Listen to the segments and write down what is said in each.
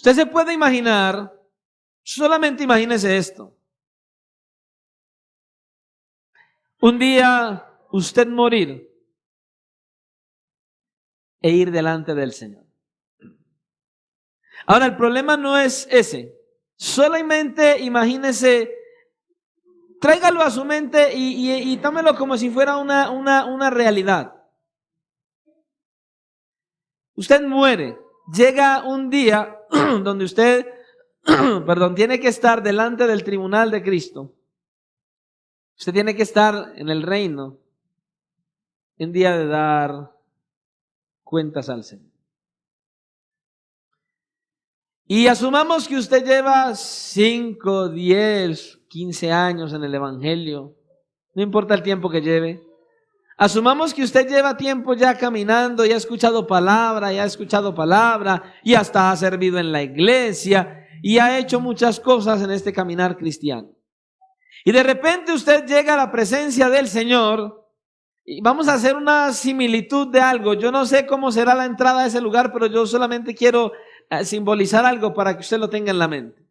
Usted se puede imaginar, solamente imagínese esto. Un día usted morir e ir delante del Señor. Ahora, el problema no es ese. Solamente imagínese, tráigalo a su mente y tómelo como si fuera una realidad. Usted muere, llega un día donde usted, tiene que estar delante del tribunal de Cristo. Usted tiene que estar en el reino, un día de dar cuentas al Señor. Y asumamos que usted lleva 5, 10, 15 años en el Evangelio, no importa el tiempo que lleve. Asumamos que usted lleva tiempo ya caminando y ha escuchado palabra, y hasta ha servido en la iglesia y ha hecho muchas cosas en este caminar cristiano. Y de repente usted llega a la presencia del Señor y vamos a hacer una similitud de algo. Yo no sé cómo será la entrada a ese lugar, pero yo solamente quiero simbolizar algo para que usted lo tenga en la mente.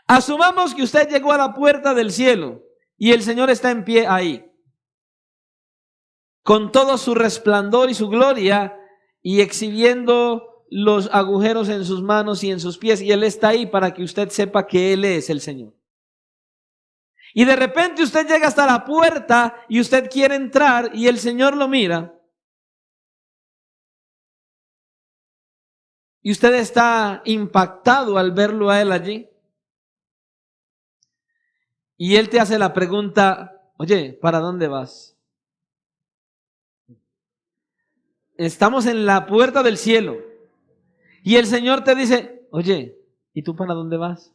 Asumamos que usted llegó a la puerta del cielo y el Señor está en pie ahí, con todo su resplandor y su gloria, y exhibiendo los agujeros en sus manos y en sus pies, y Él está ahí para que usted sepa que Él es el Señor. Y de repente usted llega hasta la puerta y usted quiere entrar y el Señor lo mira. Y usted está impactado al verlo a Él allí. Y Él te hace la pregunta, oye, ¿para dónde vas? Estamos en la puerta del cielo. Y el Señor te dice, oye, ¿y tú para dónde vas?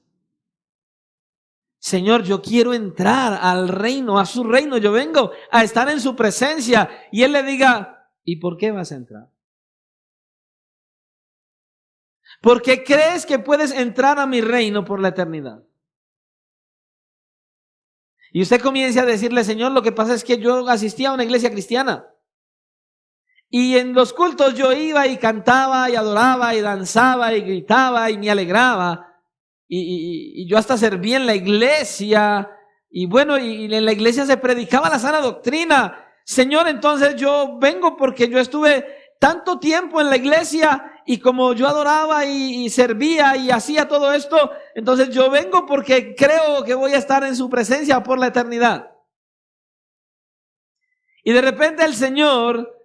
Señor, yo quiero entrar al reino, a su reino. Yo vengo a estar en su presencia. Y Él le diga, ¿y por qué vas a entrar? ¿Por qué crees que puedes entrar a mi reino por la eternidad? Y usted comienza a decirle, Señor, lo que pasa es que yo asistía a una iglesia cristiana. Y en los cultos yo iba y cantaba y adoraba y danzaba y gritaba y me alegraba. Y yo hasta serví en la iglesia. Y bueno, y en la iglesia se predicaba la sana doctrina. Señor, entonces yo vengo porque yo estuve tanto tiempo en la iglesia y como yo adoraba y servía y hacía todo esto, entonces yo vengo porque creo que voy a estar en su presencia por la eternidad. Y de repente el Señor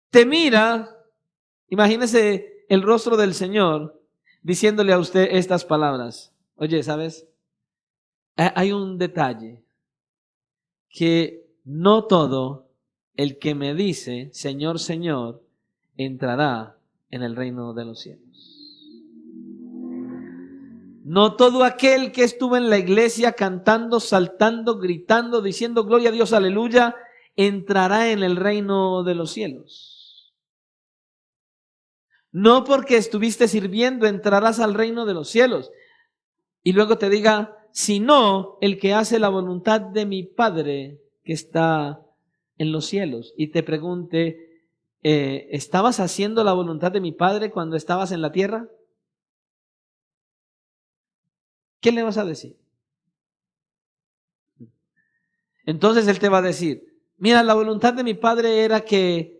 te mira, imagínese el rostro del Señor diciéndole a usted estas palabras. Oye, ¿sabes? Hay un detalle, que no todo el que me dice, Señor, Señor, entrará en el reino de los cielos. No todo aquel que estuvo en la iglesia cantando, saltando, gritando, diciendo gloria a Dios, aleluya, entrará en el reino de los cielos. No porque estuviste sirviendo entrarás al reino de los cielos. Y luego te diga, sino el que hace la voluntad de mi Padre que está en los cielos. Y te pregunte, ¿estabas haciendo la voluntad de mi Padre cuando estabas en la tierra? ¿Qué le vas a decir? Entonces Él te va a decir, mira, la voluntad de mi Padre era que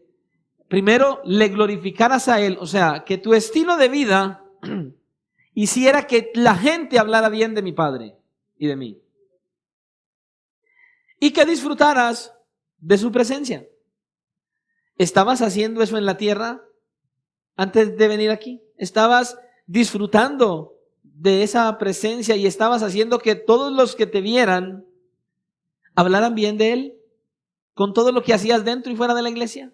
primero le glorificaras a Él, o sea, que tu estilo de vida hiciera que la gente hablara bien de mi Padre y de mí. Y que disfrutaras de su presencia. ¿Estabas haciendo eso en la tierra antes de venir aquí? ¿Estabas disfrutando de esa presencia y estabas haciendo que todos los que te vieran hablaran bien de Él? ¿Con todo lo que hacías dentro y fuera de la iglesia?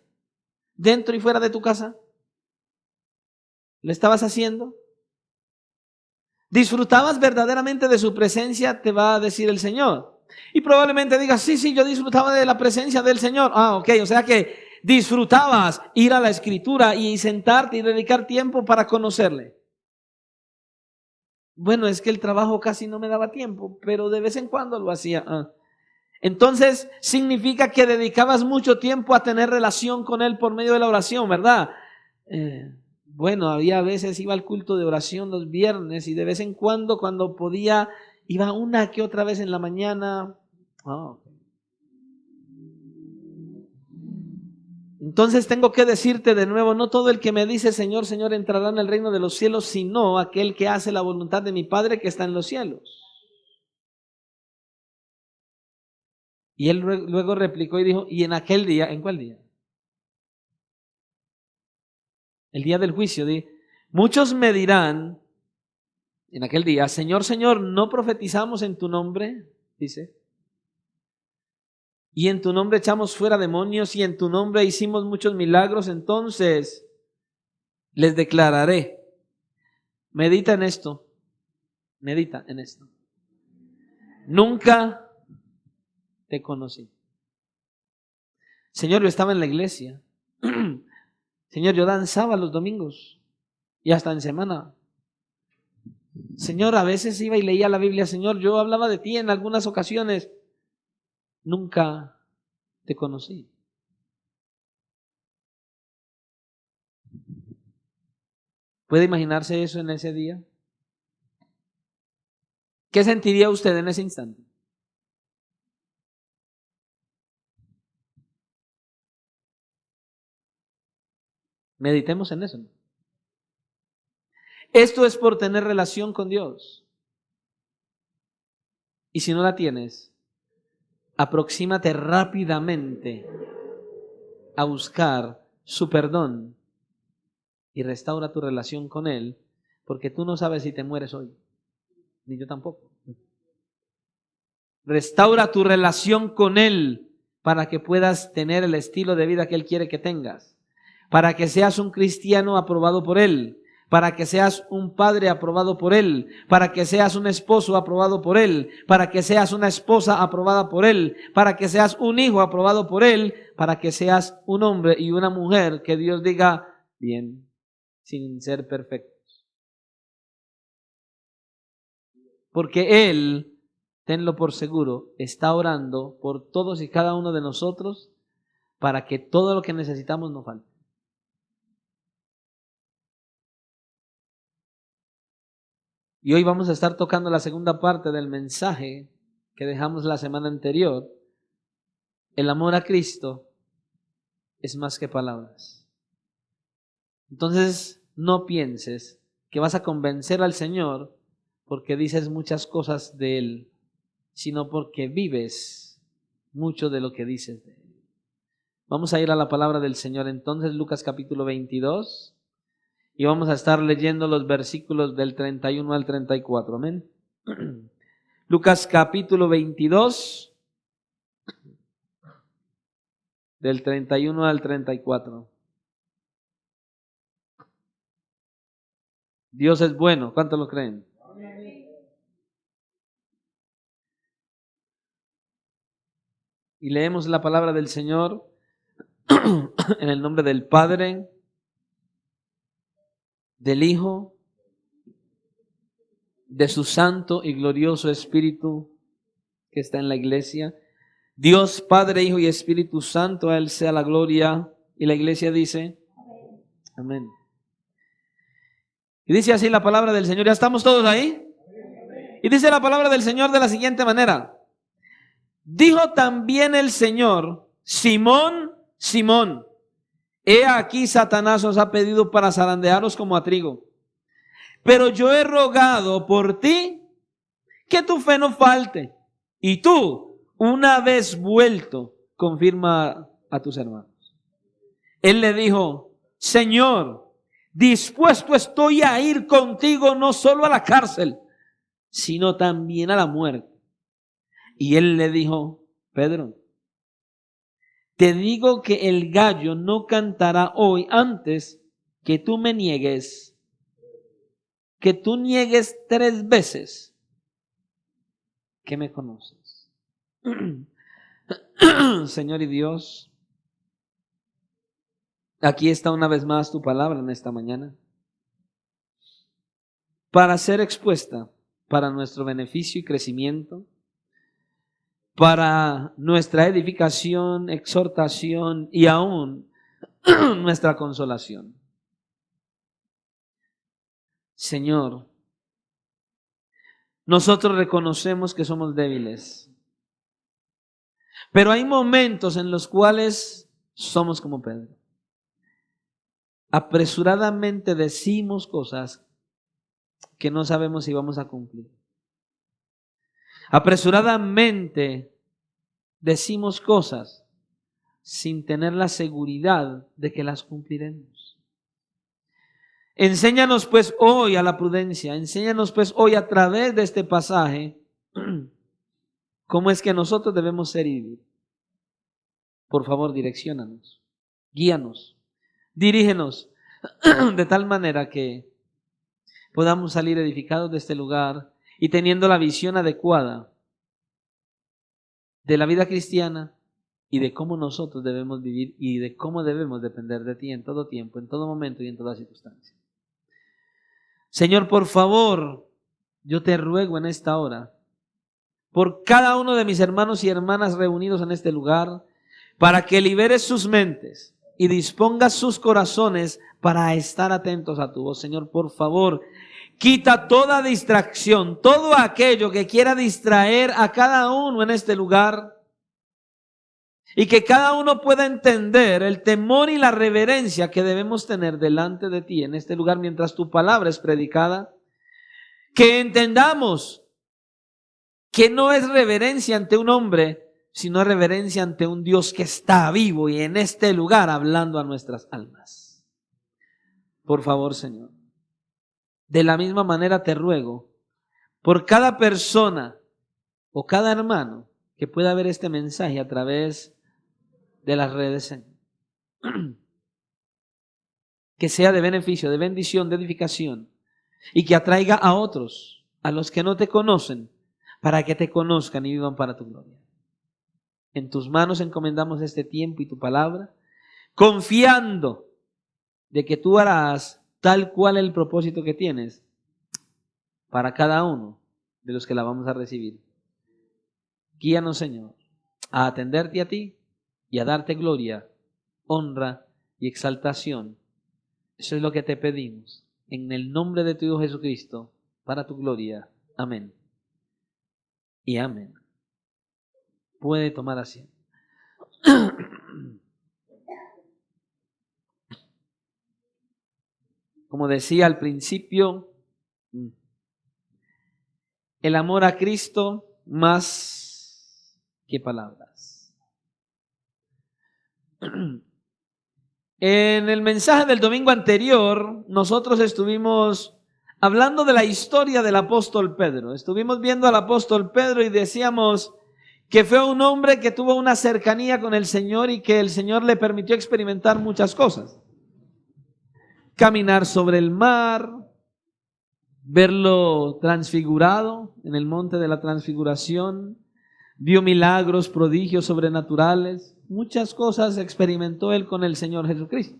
¿Dentro y fuera de tu casa? ¿Lo estabas haciendo? ¿Disfrutabas verdaderamente de su presencia? Te va a decir el Señor. Y probablemente digas, sí, yo disfrutaba de la presencia del Señor. Ok, o sea que disfrutabas ir a la Escritura y sentarte y dedicar tiempo para conocerle. Bueno, es que el trabajo casi no me daba tiempo, pero de vez en cuando lo hacía. Entonces significa que dedicabas mucho tiempo a tener relación con Él por medio de la oración, ¿verdad? bueno, había veces iba al culto de oración los viernes y de vez en cuando podía, iba una que otra vez en la mañana. Entonces tengo que decirte de nuevo, no todo el que me dice Señor, Señor entrará en el reino de los cielos, sino aquel que hace la voluntad de mi Padre que está en los cielos. Y él luego replicó y dijo, ¿y en aquel día? ¿En cuál día? El día del juicio. Muchos me dirán en aquel día, Señor, Señor, ¿no profetizamos en tu nombre? Dice. Y en tu nombre echamos fuera demonios y en tu nombre hicimos muchos milagros. Entonces les declararé, medita en esto, medita en esto. Nunca te conocí. Señor, yo estaba en la iglesia. Señor, yo danzaba los domingos y hasta en semana. Señor, a veces iba y leía la Biblia. Señor, yo hablaba de ti en algunas ocasiones. Nunca te conocí. ¿Puede imaginarse eso en ese día? ¿Qué sentiría usted en ese instante? Meditemos en eso. Esto es por tener relación con Dios. Y si no la tienes, aproxímate rápidamente a buscar su perdón y restaura tu relación con Él, porque tú no sabes si te mueres hoy, ni yo tampoco. Restaura tu relación con Él para que puedas tener el estilo de vida que Él quiere que tengas, para que seas un cristiano aprobado por Él, para que seas un padre aprobado por Él, para que seas un esposo aprobado por Él, para que seas una esposa aprobada por Él, para que seas un hijo aprobado por Él, para que seas un hombre y una mujer que Dios diga, bien, sin ser perfectos. Porque Él, tenlo por seguro, está orando por todos y cada uno de nosotros para que todo lo que necesitamos nos falte. Y hoy vamos a estar tocando la segunda parte del mensaje que dejamos la semana anterior. El amor a Cristo es más que palabras. Entonces, no pienses que vas a convencer al Señor porque dices muchas cosas de Él, sino porque vives mucho de lo que dices de Él. Vamos a ir a la palabra del Señor entonces, Lucas capítulo 22. Y vamos a estar leyendo los versículos del 31 al 34. Amén. Lucas capítulo 22, del 31 al 34. Dios es bueno. ¿Cuántos lo creen? Y leemos la palabra del Señor en el nombre del Padre, del Hijo, de su santo y glorioso Espíritu que está en la iglesia. Dios, Padre, Hijo y Espíritu Santo, a Él sea la gloria. Y la iglesia dice, amén. Y dice así la palabra del Señor. ¿Ya estamos todos ahí? Y dice la palabra del Señor de la siguiente manera. Dijo también el Señor, Simón, Simón, he aquí Satanás os ha pedido para zarandearos como a trigo. Pero yo he rogado por ti que tu fe no falte. Y tú, una vez vuelto, confirma a tus hermanos. Él le dijo, Señor, dispuesto estoy a ir contigo no solo a la cárcel, sino también a la muerte. Y él le dijo, Pedro, te digo que el gallo no cantará hoy antes que tú me niegues, que tú niegues 3 veces que me conoces. Señor y Dios, aquí está una vez más tu palabra en esta mañana para ser expuesta para nuestro beneficio y crecimiento, para nuestra edificación, exhortación y aún nuestra consolación. Señor, nosotros reconocemos que somos débiles, pero hay momentos en los cuales somos como Pedro. Apresuradamente decimos cosas que no sabemos si vamos a cumplir. Apresuradamente decimos cosas sin tener la seguridad de que las cumpliremos. Enséñanos pues hoy a la prudencia, enséñanos pues hoy a través de este pasaje cómo es que nosotros debemos ser y vivir. Por favor, direcciónanos, guíanos, dirígenos de tal manera que podamos salir edificados de este lugar y teniendo la visión adecuada de la vida cristiana y de cómo nosotros debemos vivir y de cómo debemos depender de ti en todo tiempo, en todo momento y en toda circunstancia. Señor, por favor, yo te ruego en esta hora, por cada uno de mis hermanos y hermanas reunidos en este lugar, para que liberes sus mentes y dispongas sus corazones para estar atentos a tu voz. Señor, por favor, quita toda distracción, todo aquello que quiera distraer a cada uno en este lugar y que cada uno pueda entender el temor y la reverencia que debemos tener delante de ti en este lugar mientras tu palabra es predicada. Que entendamos que no es reverencia ante un hombre, sino reverencia ante un Dios que está vivo y en este lugar hablando a nuestras almas. Por favor, Señor, de la misma manera te ruego por cada persona o cada hermano que pueda ver este mensaje a través de las redes, Señor, que sea de beneficio, de bendición, de edificación y que atraiga a otros, a los que no te conocen, para que te conozcan y vivan para tu gloria. En tus manos encomendamos este tiempo y tu palabra, confiando de que tú harás tal cual el propósito que tienes para cada uno de los que la vamos a recibir. Guíanos, Señor, a atenderte a ti y a darte gloria, honra y exaltación. Eso es lo que te pedimos, en el nombre de tu Hijo Jesucristo, para tu gloria. Amén. Y amén. Puede tomar asiento. Como decía al principio, el amor a Cristo más que palabras. En el mensaje del domingo anterior, nosotros estuvimos hablando de la historia del apóstol Pedro. Estuvimos viendo al apóstol Pedro y decíamos que fue un hombre que tuvo una cercanía con el Señor y que el Señor le permitió experimentar muchas cosas. Caminar sobre el mar, verlo transfigurado en el monte de la transfiguración, vio milagros, prodigios sobrenaturales, muchas cosas experimentó él con el Señor Jesucristo.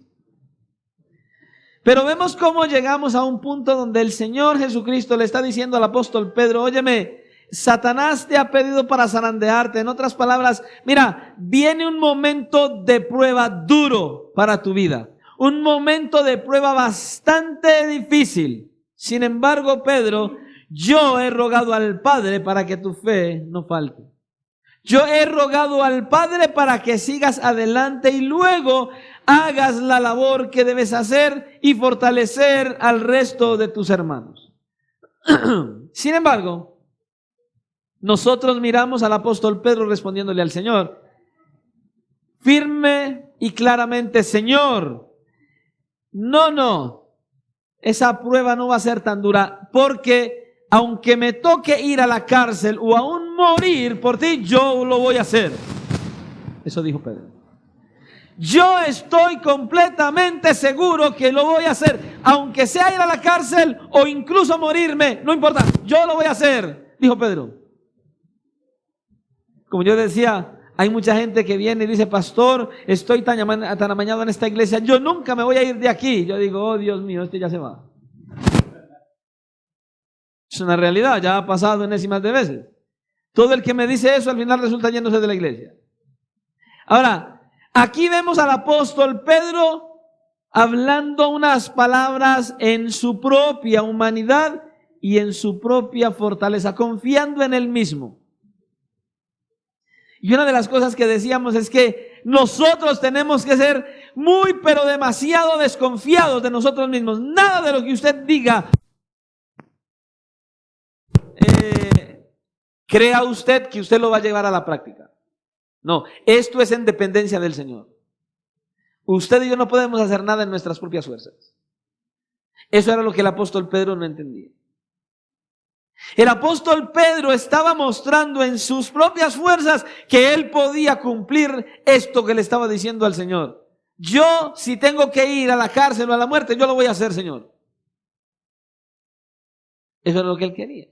Pero vemos cómo llegamos a un punto donde el Señor Jesucristo le está diciendo al apóstol Pedro, óyeme, Satanás te ha pedido para zarandearte. En otras palabras, mira, viene un momento de prueba duro para tu vida. Un momento de prueba bastante difícil. Sin embargo, Pedro, yo he rogado al Padre para que tu fe no falte. Yo he rogado al Padre para que sigas adelante y luego hagas la labor que debes hacer y fortalecer al resto de tus hermanos. Sin embargo, nosotros miramos al apóstol Pedro respondiéndole al Señor, firme y claramente, Señor, no, esa prueba no va a ser tan dura, porque aunque me toque ir a la cárcel o aún morir por ti, yo lo voy a hacer. Eso dijo Pedro. Yo estoy completamente seguro que lo voy a hacer, aunque sea ir a la cárcel o incluso morirme, no importa, yo lo voy a hacer, dijo Pedro. Como yo decía, hay mucha gente que viene y dice, pastor, estoy tan amañado en esta iglesia, yo nunca me voy a ir de aquí. Yo digo, oh Dios mío, este ya se va. Es una realidad, ya ha pasado enésimas de veces. Todo el que me dice eso al final resulta yéndose de la iglesia. Ahora, aquí vemos al apóstol Pedro hablando unas palabras en su propia humanidad y en su propia fortaleza, confiando en Él mismo. Y una de las cosas que decíamos es que nosotros tenemos que ser muy, pero demasiado desconfiados de nosotros mismos. Nada de lo que usted diga, crea usted que usted lo va a llevar a la práctica. No, esto es en dependencia del Señor. Usted y yo no podemos hacer nada en nuestras propias fuerzas. Eso era lo que el apóstol Pedro no entendía. El apóstol Pedro estaba mostrando en sus propias fuerzas que él podía cumplir esto que le estaba diciendo al Señor. Yo, si tengo que ir a la cárcel o a la muerte, yo lo voy a hacer, Señor. Eso es lo que él quería.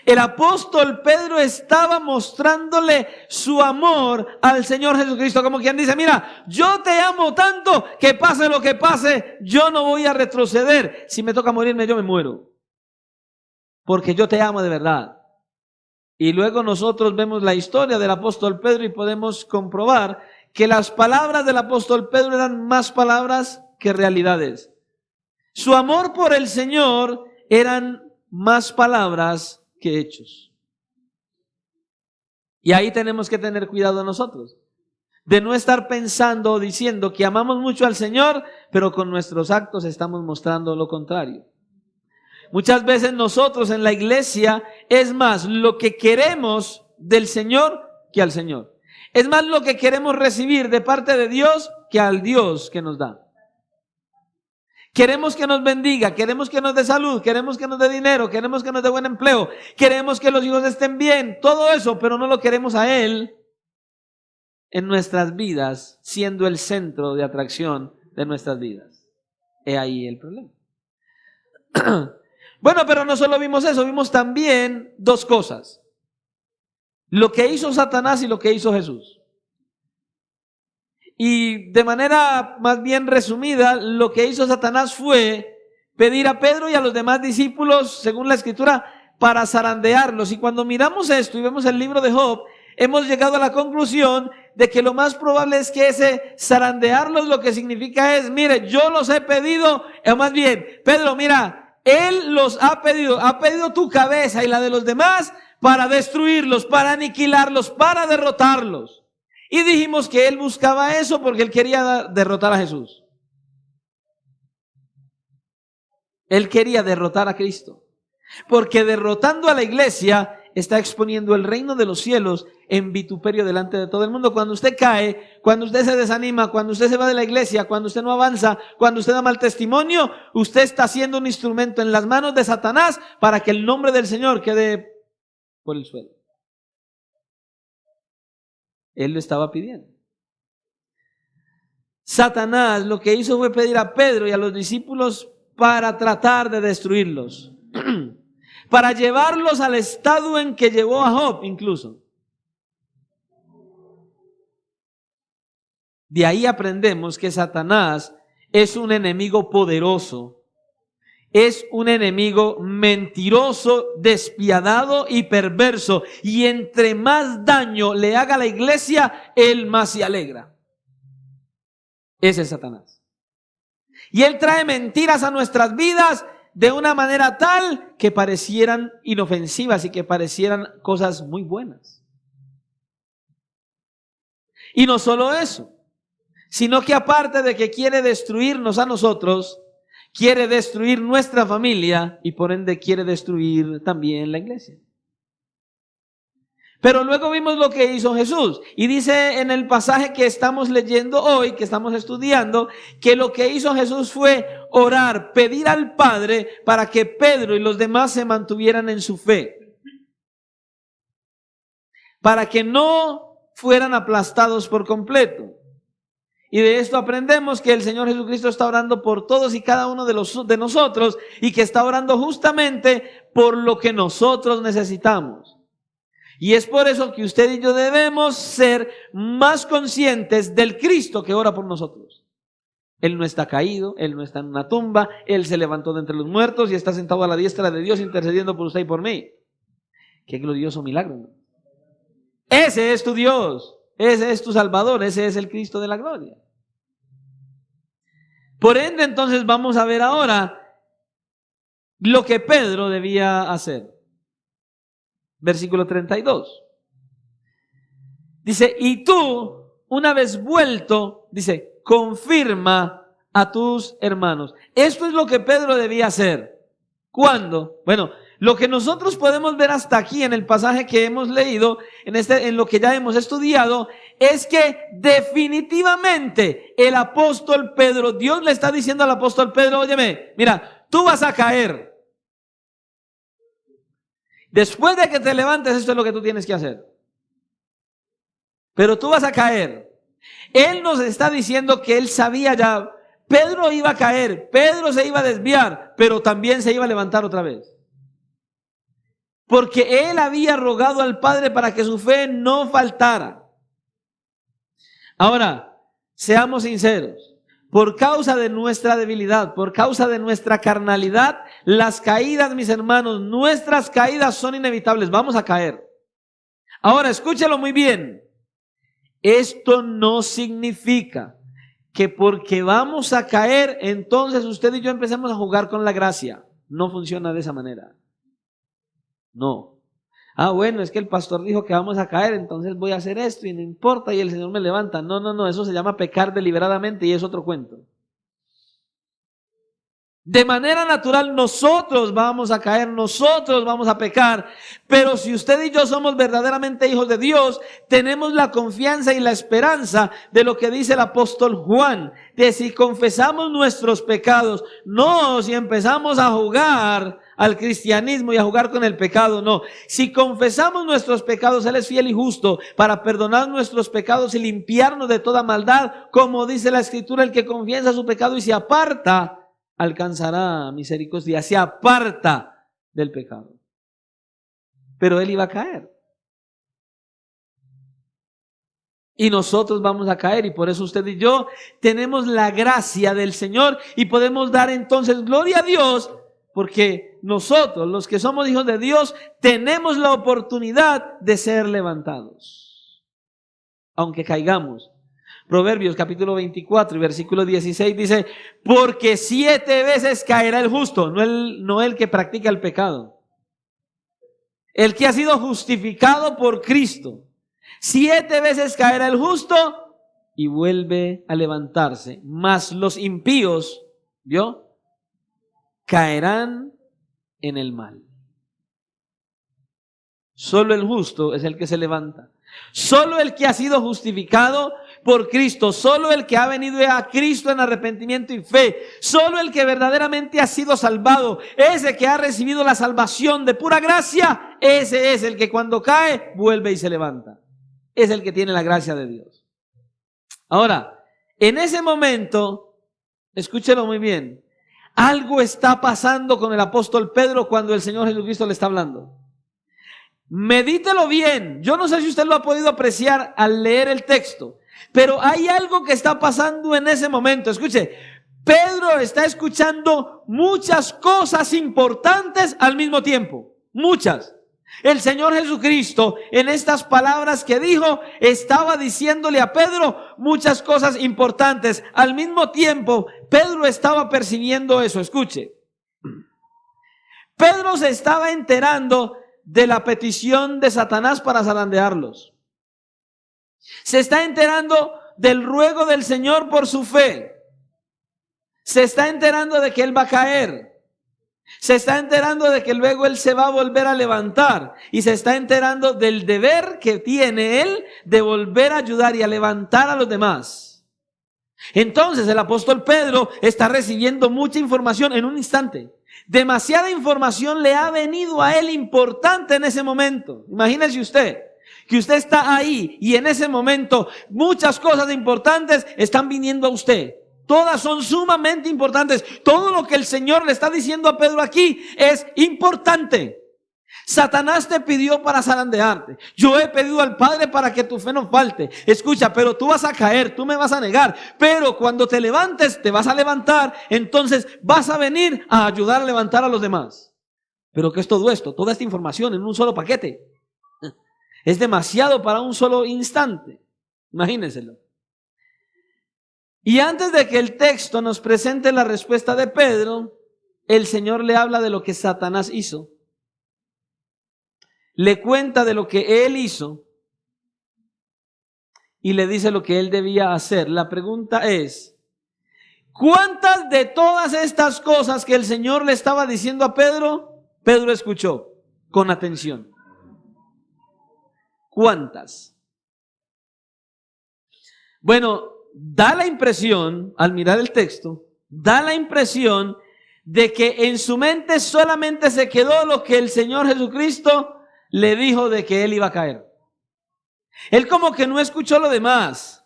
El apóstol Pedro estaba mostrándole su amor al Señor Jesucristo, como quien dice, mira, yo te amo tanto que pase lo que pase, yo no voy a retroceder. Si me toca morirme, yo me muero. Porque yo te amo de verdad. Y luego nosotros vemos la historia del apóstol Pedro y podemos comprobar que las palabras del apóstol Pedro eran más palabras que realidades. Su amor por el Señor eran más palabras que hechos. Y ahí tenemos que tener cuidado nosotros, de no estar pensando o diciendo que amamos mucho al Señor, pero con nuestros actos estamos mostrando lo contrario. Muchas veces nosotros en la iglesia es más lo que queremos del Señor que al Señor. Es más lo que queremos recibir de parte de Dios que al Dios que nos da. Queremos que nos bendiga, queremos que nos dé salud, queremos que nos dé dinero, queremos que nos dé buen empleo, queremos que los hijos estén bien, todo eso, pero no lo queremos a Él en nuestras vidas, siendo el centro de atracción de nuestras vidas. He ahí el problema. Bueno, pero no solo vimos eso, vimos también dos cosas. Lo que hizo Satanás y lo que hizo Jesús. Y de manera más bien resumida, lo que hizo Satanás fue pedir a Pedro y a los demás discípulos, según la Escritura, para zarandearlos. Y cuando miramos esto y vemos el libro de Job, hemos llegado a la conclusión de que lo más probable es que ese zarandearlos lo que significa es, mire, yo los he pedido, o más bien, Pedro, mira, Él los ha pedido tu cabeza y la de los demás para destruirlos, para aniquilarlos, para derrotarlos. Y dijimos que él buscaba eso porque él quería derrotar a Jesús. Él quería derrotar a Cristo. Porque derrotando a la iglesia está exponiendo el reino de los cielos en vituperio delante de todo el mundo. Cuando usted cae, cuando usted se desanima, cuando usted se va de la iglesia, cuando usted no avanza, cuando usted da mal testimonio, usted está siendo un instrumento en las manos de Satanás para que el nombre del Señor quede por el suelo. Él lo estaba pidiendo. Satanás lo que hizo fue pedir a Pedro y a los discípulos para tratar de destruirlos. Para llevarlos al estado en que llevó a Job incluso. De ahí aprendemos que Satanás es un enemigo poderoso. Es un enemigo mentiroso, despiadado y perverso. Y entre más daño le haga a la iglesia, él más se alegra. Ese es Satanás. Y él trae mentiras a nuestras vidas de una manera tal que parecieran inofensivas y que parecieran cosas muy buenas. Y no solo eso, sino que aparte de que quiere destruirnos a nosotros, quiere destruir nuestra familia y por ende quiere destruir también la iglesia. Pero luego vimos lo que hizo Jesús. Y dice en el pasaje que estamos leyendo hoy, que estamos estudiando, que lo que hizo Jesús fue orar, pedir al Padre para que Pedro y los demás se mantuvieran en su fe. Para que no fueran aplastados por completo. Y de esto aprendemos que el Señor Jesucristo está orando por todos y cada uno de nosotros y que está orando justamente por lo que nosotros necesitamos. Y es por eso que usted y yo debemos ser más conscientes del Cristo que ora por nosotros. Él no está caído, Él no está en una tumba, Él se levantó de entre los muertos y está sentado a la diestra de Dios intercediendo por usted y por mí. Qué glorioso milagro, ¿no? Ese es tu Dios, ese es tu Salvador, ese es el Cristo de la gloria. Por ende, entonces vamos a ver ahora lo que Pedro debía hacer. Versículo 32. Dice, y tú, una vez vuelto, dice, confirma a tus hermanos. Esto es lo que Pedro debía hacer. ¿Cuándo? Bueno, lo que nosotros podemos ver hasta aquí en el pasaje que hemos leído, en lo que ya hemos estudiado, es que definitivamente el apóstol Pedro, Dios le está diciendo al apóstol Pedro, óyeme, mira, tú vas a caer. Después de que te levantes, esto es lo que tú tienes que hacer. Pero tú vas a caer. Él nos está diciendo que él sabía ya, Pedro iba a caer, Pedro se iba a desviar, pero también se iba a levantar otra vez. Porque él había rogado al Padre para que su fe no faltara. Ahora, seamos sinceros, por causa de nuestra debilidad, por causa de nuestra carnalidad, las caídas, mis hermanos, nuestras caídas son inevitables, vamos a caer. Ahora, escúchelo muy bien. Esto no significa que porque vamos a caer, entonces usted y yo empecemos a jugar con la gracia. No funciona de esa manera. No. Bueno, es que el pastor dijo que vamos a caer, entonces voy a hacer esto y no importa y el Señor me levanta. No, eso se llama pecar deliberadamente y es otro cuento. De manera natural nosotros vamos a caer, nosotros vamos a pecar, pero si usted y yo somos verdaderamente hijos de Dios, tenemos la confianza y la esperanza de lo que dice el apóstol Juan, de si confesamos nuestros pecados, no si empezamos a jugar al cristianismo y a jugar con el pecado, no. Si confesamos nuestros pecados, Él es fiel y justo para perdonar nuestros pecados y limpiarnos de toda maldad, como dice la Escritura, el que confiesa su pecado y se aparta, alcanzará misericordia, se aparta del pecado. Pero él iba a caer. Y nosotros vamos a caer, y por eso usted y yo tenemos la gracia del Señor y podemos dar entonces gloria a Dios, porque nosotros, los que somos hijos de Dios, tenemos la oportunidad de ser levantados, aunque caigamos. Proverbios capítulo 24 y versículo 16 dice, porque 7 veces caerá el justo, no el que practica el pecado. El que ha sido justificado por Cristo. 7 veces caerá el justo y vuelve a levantarse. Mas los impíos, ¿vio? Caerán en el mal. Solo el justo es el que se levanta. Solo el que ha sido justificado por Cristo, solo el que ha venido a Cristo en arrepentimiento y fe, solo el que verdaderamente ha sido salvado, ese que ha recibido la salvación de pura gracia, ese es el que cuando cae vuelve y se levanta. Es el que tiene la gracia de Dios. Ahora, en ese momento, escúchelo muy bien, algo está pasando con el apóstol Pedro cuando el Señor Jesucristo le está hablando. Medítelo bien. Yo no sé si usted lo ha podido apreciar al leer el texto, pero hay algo que está pasando en ese momento. Escuche, Pedro está escuchando muchas cosas importantes al mismo tiempo. Muchas. El Señor Jesucristo, en estas palabras que dijo, estaba diciéndole a Pedro muchas cosas importantes. Al mismo tiempo, Pedro estaba percibiendo eso. Escuche. Pedro se estaba enterando de la petición de Satanás para zarandearlos. Se está enterando del ruego del Señor por su fe. Se está enterando de que él va a caer. Se está enterando de que luego él se va a volver a levantar. Y se está enterando del deber que tiene él de volver a ayudar y a levantar a los demás. Entonces el apóstol Pedro está recibiendo mucha información en un instante. Demasiada información le ha venido a él importante en ese momento. Imagínese usted que usted está ahí y en ese momento muchas cosas importantes están viniendo a usted. Todas son sumamente importantes. Todo lo que el Señor le está diciendo a Pedro aquí es importante. Satanás te pidió para zarandearte. Yo he pedido al Padre para que tu fe no falte. Escucha, pero tú vas a caer, tú me vas a negar. Pero cuando te levantes, te vas a levantar. Entonces vas a venir a ayudar a levantar a los demás. Pero ¿qué es todo esto? Toda esta información en un solo paquete. Es demasiado para un solo instante. Imagínenselo. Y antes de que el texto nos presente la respuesta de Pedro, el Señor le habla de lo que Satanás hizo. Le cuenta de lo que él hizo y le dice lo que él debía hacer. La pregunta es, ¿cuántas de todas estas cosas que el Señor le estaba diciendo a Pedro, Pedro escuchó con atención? ¿Cuántas? Bueno, da la impresión, al mirar el texto, da la impresión de que en su mente solamente se quedó lo que el Señor Jesucristo le dijo de que él iba a caer. Él como que no escuchó lo demás.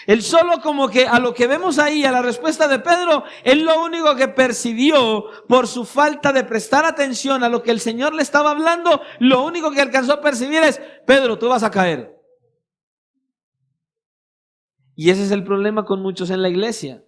Él solo como que a lo que vemos ahí, a la respuesta de Pedro, él lo único que percibió por su falta de prestar atención a lo que el Señor le estaba hablando, lo único que alcanzó a percibir es, Pedro, tú vas a caer. Y ese es el problema con muchos en la iglesia.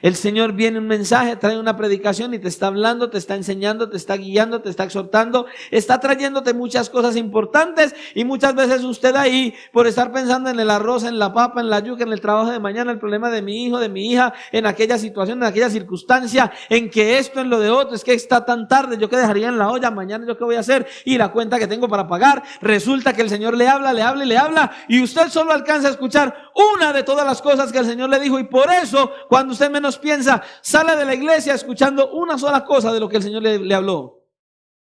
El Señor viene un mensaje, trae una predicación y te está hablando, te está enseñando, te está guiando, te está exhortando, está trayéndote muchas cosas importantes y muchas veces usted ahí por estar pensando en el arroz, en la papa, en la yuca, en el trabajo de mañana, el problema de mi hijo, de mi hija, en aquella situación, en aquella circunstancia, en que esto, en lo de otro, es que está tan tarde, yo qué dejaría en la olla, mañana yo qué voy a hacer y la cuenta que tengo para pagar. Resulta que el Señor le habla, le habla y le habla y usted solo alcanza a escuchar una de todas las cosas que el Señor le dijo y por eso cuando usted menos piensa, sale de la iglesia escuchando una sola cosa de lo que el Señor le habló.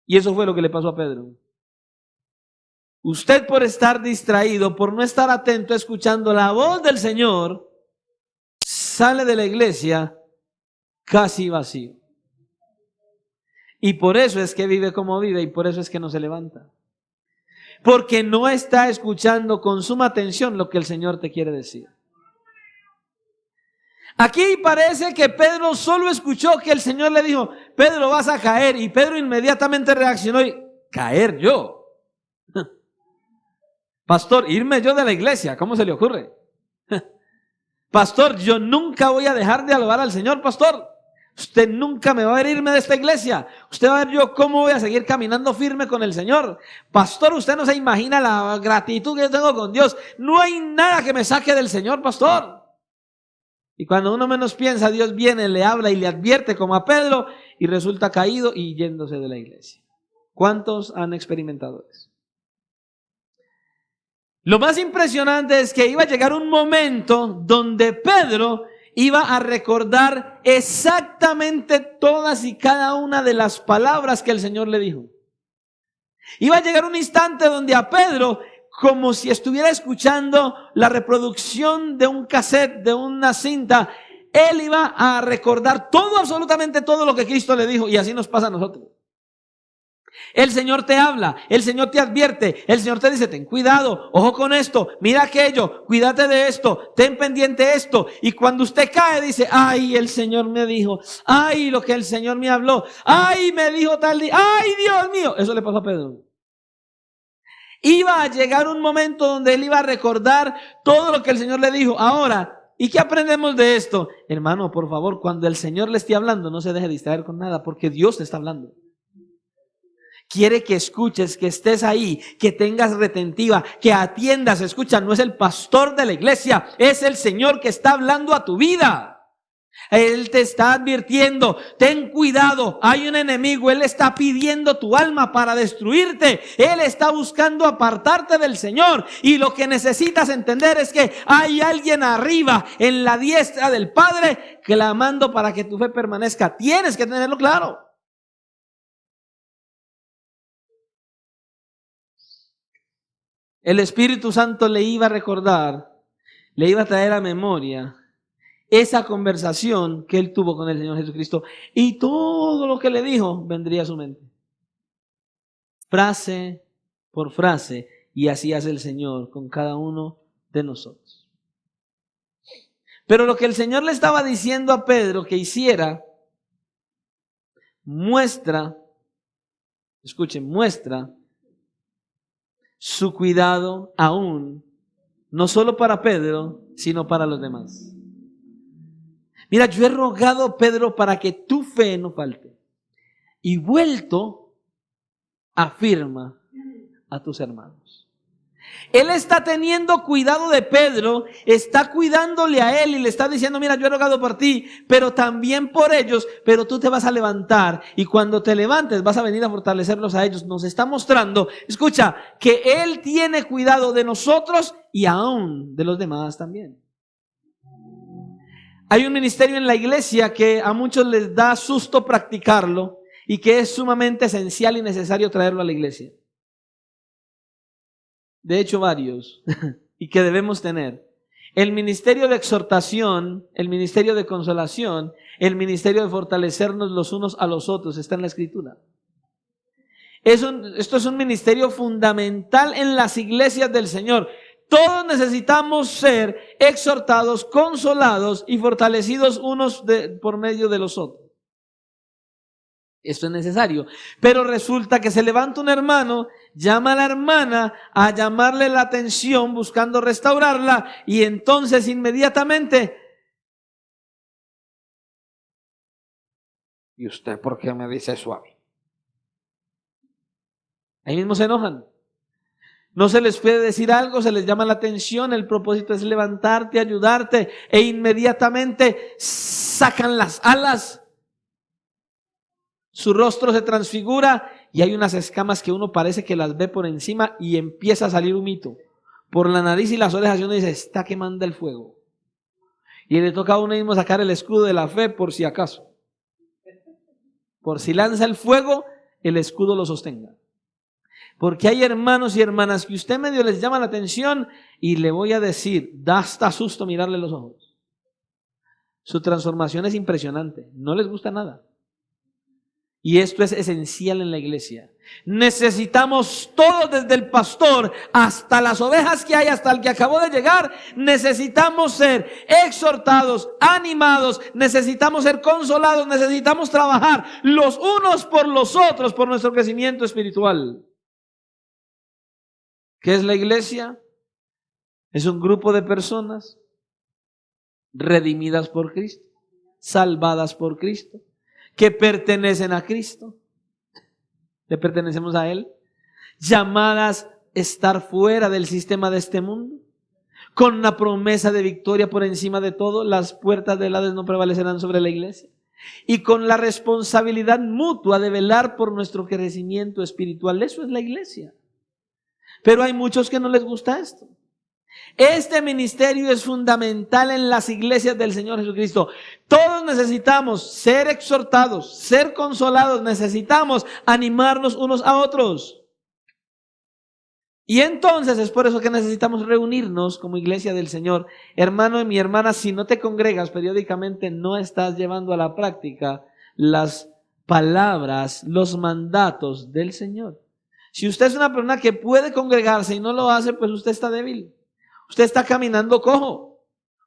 Y eso fue lo que le pasó a Pedro. Usted por estar distraído, por no estar atento escuchando la voz del Señor, sale de la iglesia casi vacío. Y por eso es que vive como vive y por eso es que no se levanta. Porque no está escuchando con suma atención lo que el Señor te quiere decir. Aquí parece que Pedro solo escuchó que el Señor le dijo, Pedro, vas a caer. Y Pedro inmediatamente reaccionó y, ¿caer yo? Pastor, irme yo de la iglesia, ¿cómo se le ocurre? Pastor, yo nunca voy a dejar de alabar al Señor, pastor. Usted nunca me va a ver irme de esta iglesia. Usted va a ver yo cómo voy a seguir caminando firme con el Señor. Pastor, usted no se imagina la gratitud que yo tengo con Dios. No hay nada que me saque del Señor, pastor. Y cuando uno menos piensa, Dios viene, le habla y le advierte como a Pedro y resulta caído y yéndose de la iglesia. ¿Cuántos han experimentado eso? Lo más impresionante es que iba a llegar un momento donde Pedro iba a recordar exactamente todas y cada una de las palabras que el Señor le dijo. Iba a llegar un instante donde a Pedro, como si estuviera escuchando la reproducción de un cassette, de una cinta, él iba a recordar todo, absolutamente todo lo que Cristo le dijo. Y así nos pasa a nosotros. El Señor te habla, el Señor te advierte, el Señor te dice, ten cuidado, ojo con esto, mira aquello, cuídate de esto, ten pendiente esto. Y cuando usted cae dice, ay, el Señor me dijo, ay, lo que el Señor me habló, ay, me dijo tal día, ay, Dios mío. Eso le pasó a Pedro. Iba a llegar un momento donde él iba a recordar todo lo que el Señor le dijo. Ahora, ¿y qué aprendemos de esto? Hermano, por favor, cuando el Señor le esté hablando, no se deje distraer con nada, porque Dios te está hablando. Quiere que escuches, que estés ahí, que tengas retentiva, que atiendas. Escucha, no es el pastor de la iglesia, es el Señor que está hablando a tu vida. Él te está advirtiendo, ten cuidado, hay un enemigo, él está pidiendo tu alma para destruirte, él está buscando apartarte del Señor y lo que necesitas entender es que hay alguien arriba en la diestra del Padre clamando para que tu fe permanezca. Tienes que tenerlo claro. El Espíritu Santo le iba a recordar, le iba a traer a memoria esa conversación que él tuvo con el Señor Jesucristo y todo lo que le dijo vendría a su mente. Frase por frase, y así hace el Señor con cada uno de nosotros. Pero lo que el Señor le estaba diciendo a Pedro que hiciera, muestra su cuidado aún, no solo para Pedro, sino para los demás. Mira, yo he rogado, Pedro, para que tu fe no falte. Y vuelto, afirma a tus hermanos. Él está teniendo cuidado de Pedro, está cuidándole a él y le está diciendo, mira, yo he rogado por ti, pero también por ellos, pero tú te vas a levantar y cuando te levantes vas a venir a fortalecerlos a ellos. Nos está mostrando, escucha, que Él tiene cuidado de nosotros y aún de los demás también. Hay un ministerio en la iglesia que a muchos les da susto practicarlo y que es sumamente esencial y necesario traerlo a la iglesia. De hecho, varios, y que debemos tener. El ministerio de exhortación, el ministerio de consolación, el ministerio de fortalecernos los unos a los otros, está en la Escritura. Esto es un ministerio fundamental en las iglesias del Señor. Todos necesitamos ser exhortados, consolados y fortalecidos unos por medio de los otros. Esto es necesario. Pero resulta que se levanta un hermano, llama a la hermana a llamarle la atención buscando restaurarla y entonces inmediatamente, ¿y usted por qué me dice suave? Ahí mismo se enojan. No se les puede decir algo, se les llama la atención, el propósito es levantarte, ayudarte e inmediatamente sacan las alas. Su rostro se transfigura y hay unas escamas que uno parece que las ve por encima y empieza a salir humito. Por la nariz y las orejas y uno dice, está quemando el fuego. Y le toca a uno mismo sacar el escudo de la fe por si acaso. Por si lanza el fuego, el escudo lo sostenga. Porque hay hermanos y hermanas que usted medio les llama la atención y le voy a decir, da hasta susto mirarle los ojos. Su transformación es impresionante, no les gusta nada. Y esto es esencial en la iglesia. Necesitamos todos, desde el pastor hasta las ovejas que hay, hasta el que acabó de llegar, necesitamos ser exhortados, animados, necesitamos ser consolados, necesitamos trabajar los unos por los otros por nuestro crecimiento espiritual. ¿Qué es la iglesia? Es un grupo de personas redimidas por Cristo, salvadas por Cristo, que pertenecen a Cristo, le pertenecemos a Él, llamadas a estar fuera del sistema de este mundo, con una promesa de victoria por encima de todo, las puertas del Hades no prevalecerán sobre la iglesia, y con la responsabilidad mutua de velar por nuestro crecimiento espiritual. Eso es la iglesia. Pero hay muchos que no les gusta esto. Este ministerio es fundamental en las iglesias del Señor Jesucristo. Todos necesitamos ser exhortados, ser consolados, necesitamos animarnos unos a otros. Y entonces es por eso que necesitamos reunirnos como iglesia del Señor. Hermano y mi hermana, si no te congregas periódicamente, no estás llevando a la práctica las palabras, los mandatos del Señor. Si usted es una persona que puede congregarse y no lo hace, pues usted está débil. Usted está caminando cojo.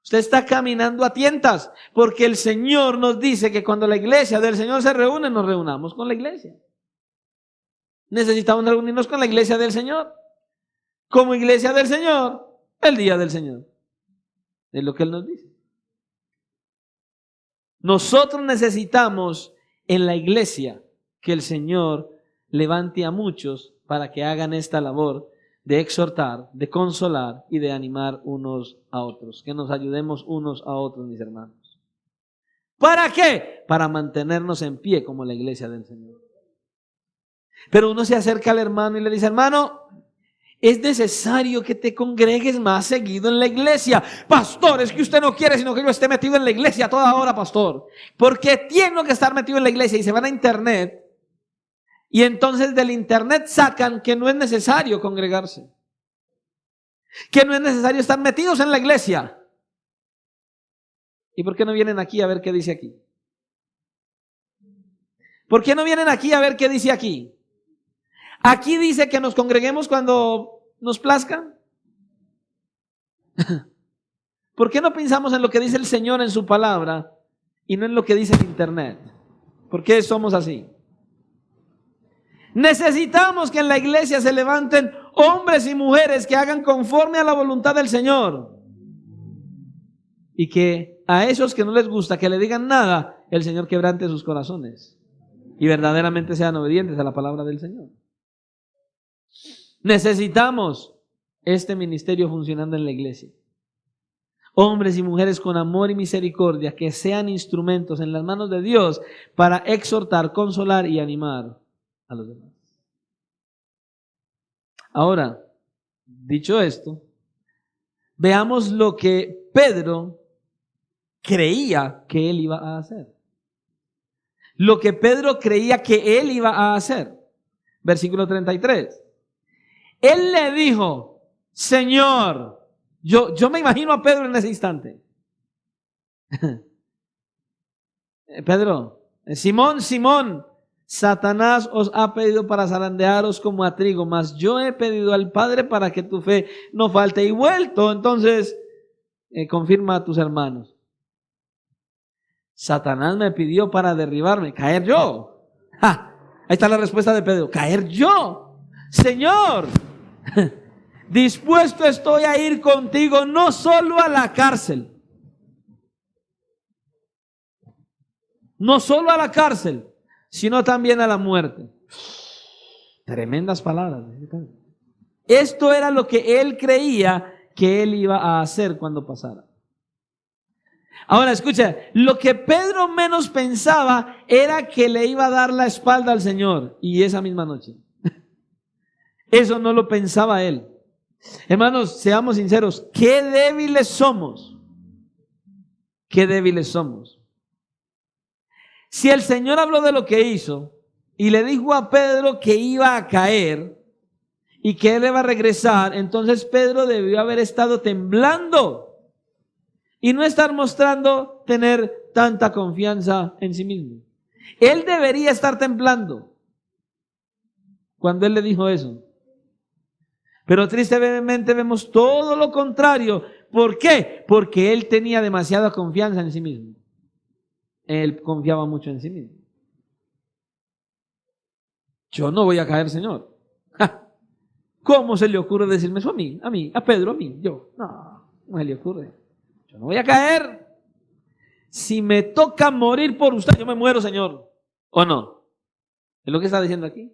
Usted está caminando a tientas. Porque el Señor nos dice que cuando la iglesia del Señor se reúne, nos reunamos con la iglesia. Necesitamos reunirnos con la iglesia del Señor. Como iglesia del Señor, el día del Señor. Es lo que Él nos dice. Nosotros necesitamos en la iglesia que el Señor levante a muchos para que hagan esta labor de exhortar, de consolar y de animar unos a otros. Que nos ayudemos unos a otros, mis hermanos. ¿Para qué? Para mantenernos en pie como la iglesia del Señor. Pero uno se acerca al hermano y le dice, hermano, es necesario que te congregues más seguido en la iglesia. Pastor, es que usted no quiere sino que yo esté metido en la iglesia a toda hora, pastor. Porque tengo que estar metido en la iglesia y se van a internet. Y entonces del internet sacan que no es necesario congregarse. Que no es necesario estar metidos en la iglesia. ¿Y por qué no vienen aquí a ver qué dice aquí? ¿Por qué no vienen aquí a ver qué dice aquí? Aquí dice que nos congreguemos cuando nos plazca. ¿Por qué no pensamos en lo que dice el Señor en su palabra y no en lo que dice el internet? ¿Por qué somos así? Necesitamos que en la iglesia se levanten hombres y mujeres que hagan conforme a la voluntad del Señor. Y que a esos que no les gusta que le digan nada, el Señor quebrante sus corazones. Y verdaderamente sean obedientes a la palabra del Señor. Necesitamos este ministerio funcionando en la iglesia. Hombres y mujeres con amor y misericordia que sean instrumentos en las manos de Dios para exhortar, consolar y animar a los demás. Ahora, dicho esto, veamos lo que Pedro creía que él iba a hacer. Lo que Pedro creía que él iba a hacer. Versículo 33. Él le dijo, Señor, yo me imagino a Pedro en ese instante. Pedro, Simón, Simón, Satanás os ha pedido para zarandearos como a trigo, mas yo he pedido al Padre para que tu fe no falte. Y vuelto, entonces, confirma a tus hermanos. Satanás me pidió para derribarme, caer yo. ¡Ja! Ahí está la respuesta de Pedro, caer yo. Señor, dispuesto estoy a ir contigo, no solo a la cárcel, sino también a la muerte. Tremendas palabras. Esto era lo que él creía que él iba a hacer cuando pasara. Ahora escucha, lo que Pedro menos pensaba era que le iba a dar la espalda al Señor, y esa misma noche. Eso no lo pensaba él. Hermanos, seamos sinceros, qué débiles somos. Qué débiles somos. Si el Señor habló de lo que hizo y le dijo a Pedro que iba a caer y que él iba a regresar, entonces Pedro debió haber estado temblando y no estar mostrando tener tanta confianza en sí mismo. Él debería estar temblando cuando él le dijo eso. Pero tristemente vemos todo lo contrario. ¿Por qué? Porque él tenía demasiada confianza en sí mismo. Él confiaba mucho en sí mismo. Yo no voy a caer, Señor. ¡Ja! ¿Cómo se le ocurre decirme eso a mí, a Pedro, a mí? Yo, no se le ocurre. Yo no voy a caer. Si me toca morir por usted, yo me muero, Señor. ¿O no? Es lo que está diciendo aquí.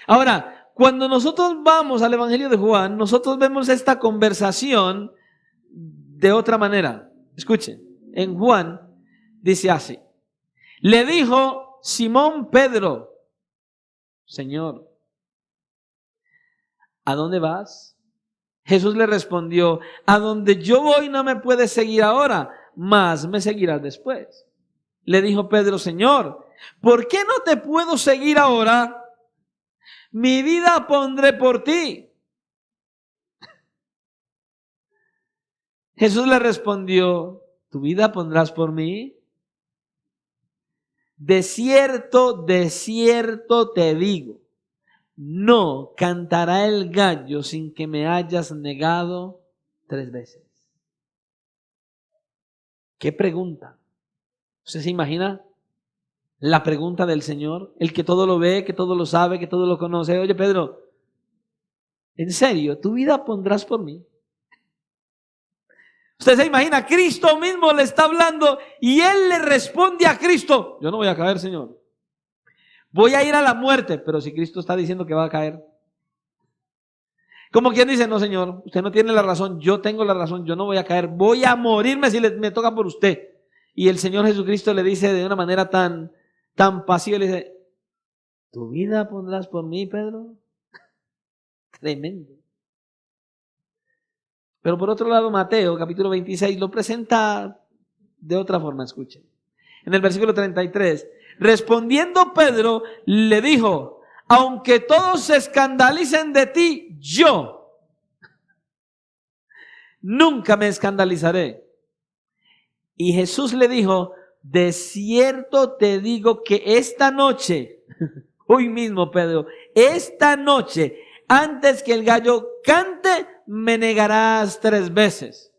Ahora, cuando nosotros vamos al Evangelio de Juan, nosotros vemos esta conversación de otra manera. Escuchen, en Juan dice así. Le dijo Simón Pedro, Señor, ¿a dónde vas? Jesús le respondió, a donde yo voy no me puedes seguir ahora, mas me seguirás después. Le dijo Pedro, Señor, ¿por qué no te puedo seguir ahora? Mi vida pondré por ti. Jesús le respondió, ¿tu vida pondrás por mí? De cierto te digo, no cantará el gallo sin que me hayas negado 3 veces. ¿Qué pregunta? ¿Usted se imagina la pregunta del Señor? El que todo lo ve, que todo lo sabe, que todo lo conoce. Oye, Pedro, ¿en serio? ¿Tu vida pondrás por mí? Usted se imagina, Cristo mismo le está hablando y él le responde a Cristo, yo no voy a caer, Señor. Voy a ir a la muerte, pero si Cristo está diciendo que va a caer. Como quien dice, no, Señor, usted no tiene la razón, yo tengo la razón, yo no voy a caer, voy a morirme si me toca por usted. Y el Señor Jesucristo le dice de una manera tan pasiva, le dice, ¿tu vida pondrás por mí, Pedro? Tremendo. Pero por otro lado, Mateo, capítulo 26, lo presenta de otra forma, escuchen. En el versículo 33, respondiendo Pedro, le dijo, aunque todos se escandalicen de ti, yo nunca me escandalizaré. Y Jesús le dijo, de cierto te digo que esta noche, hoy mismo, Pedro, esta noche, antes que el gallo cante, me negarás 3 veces.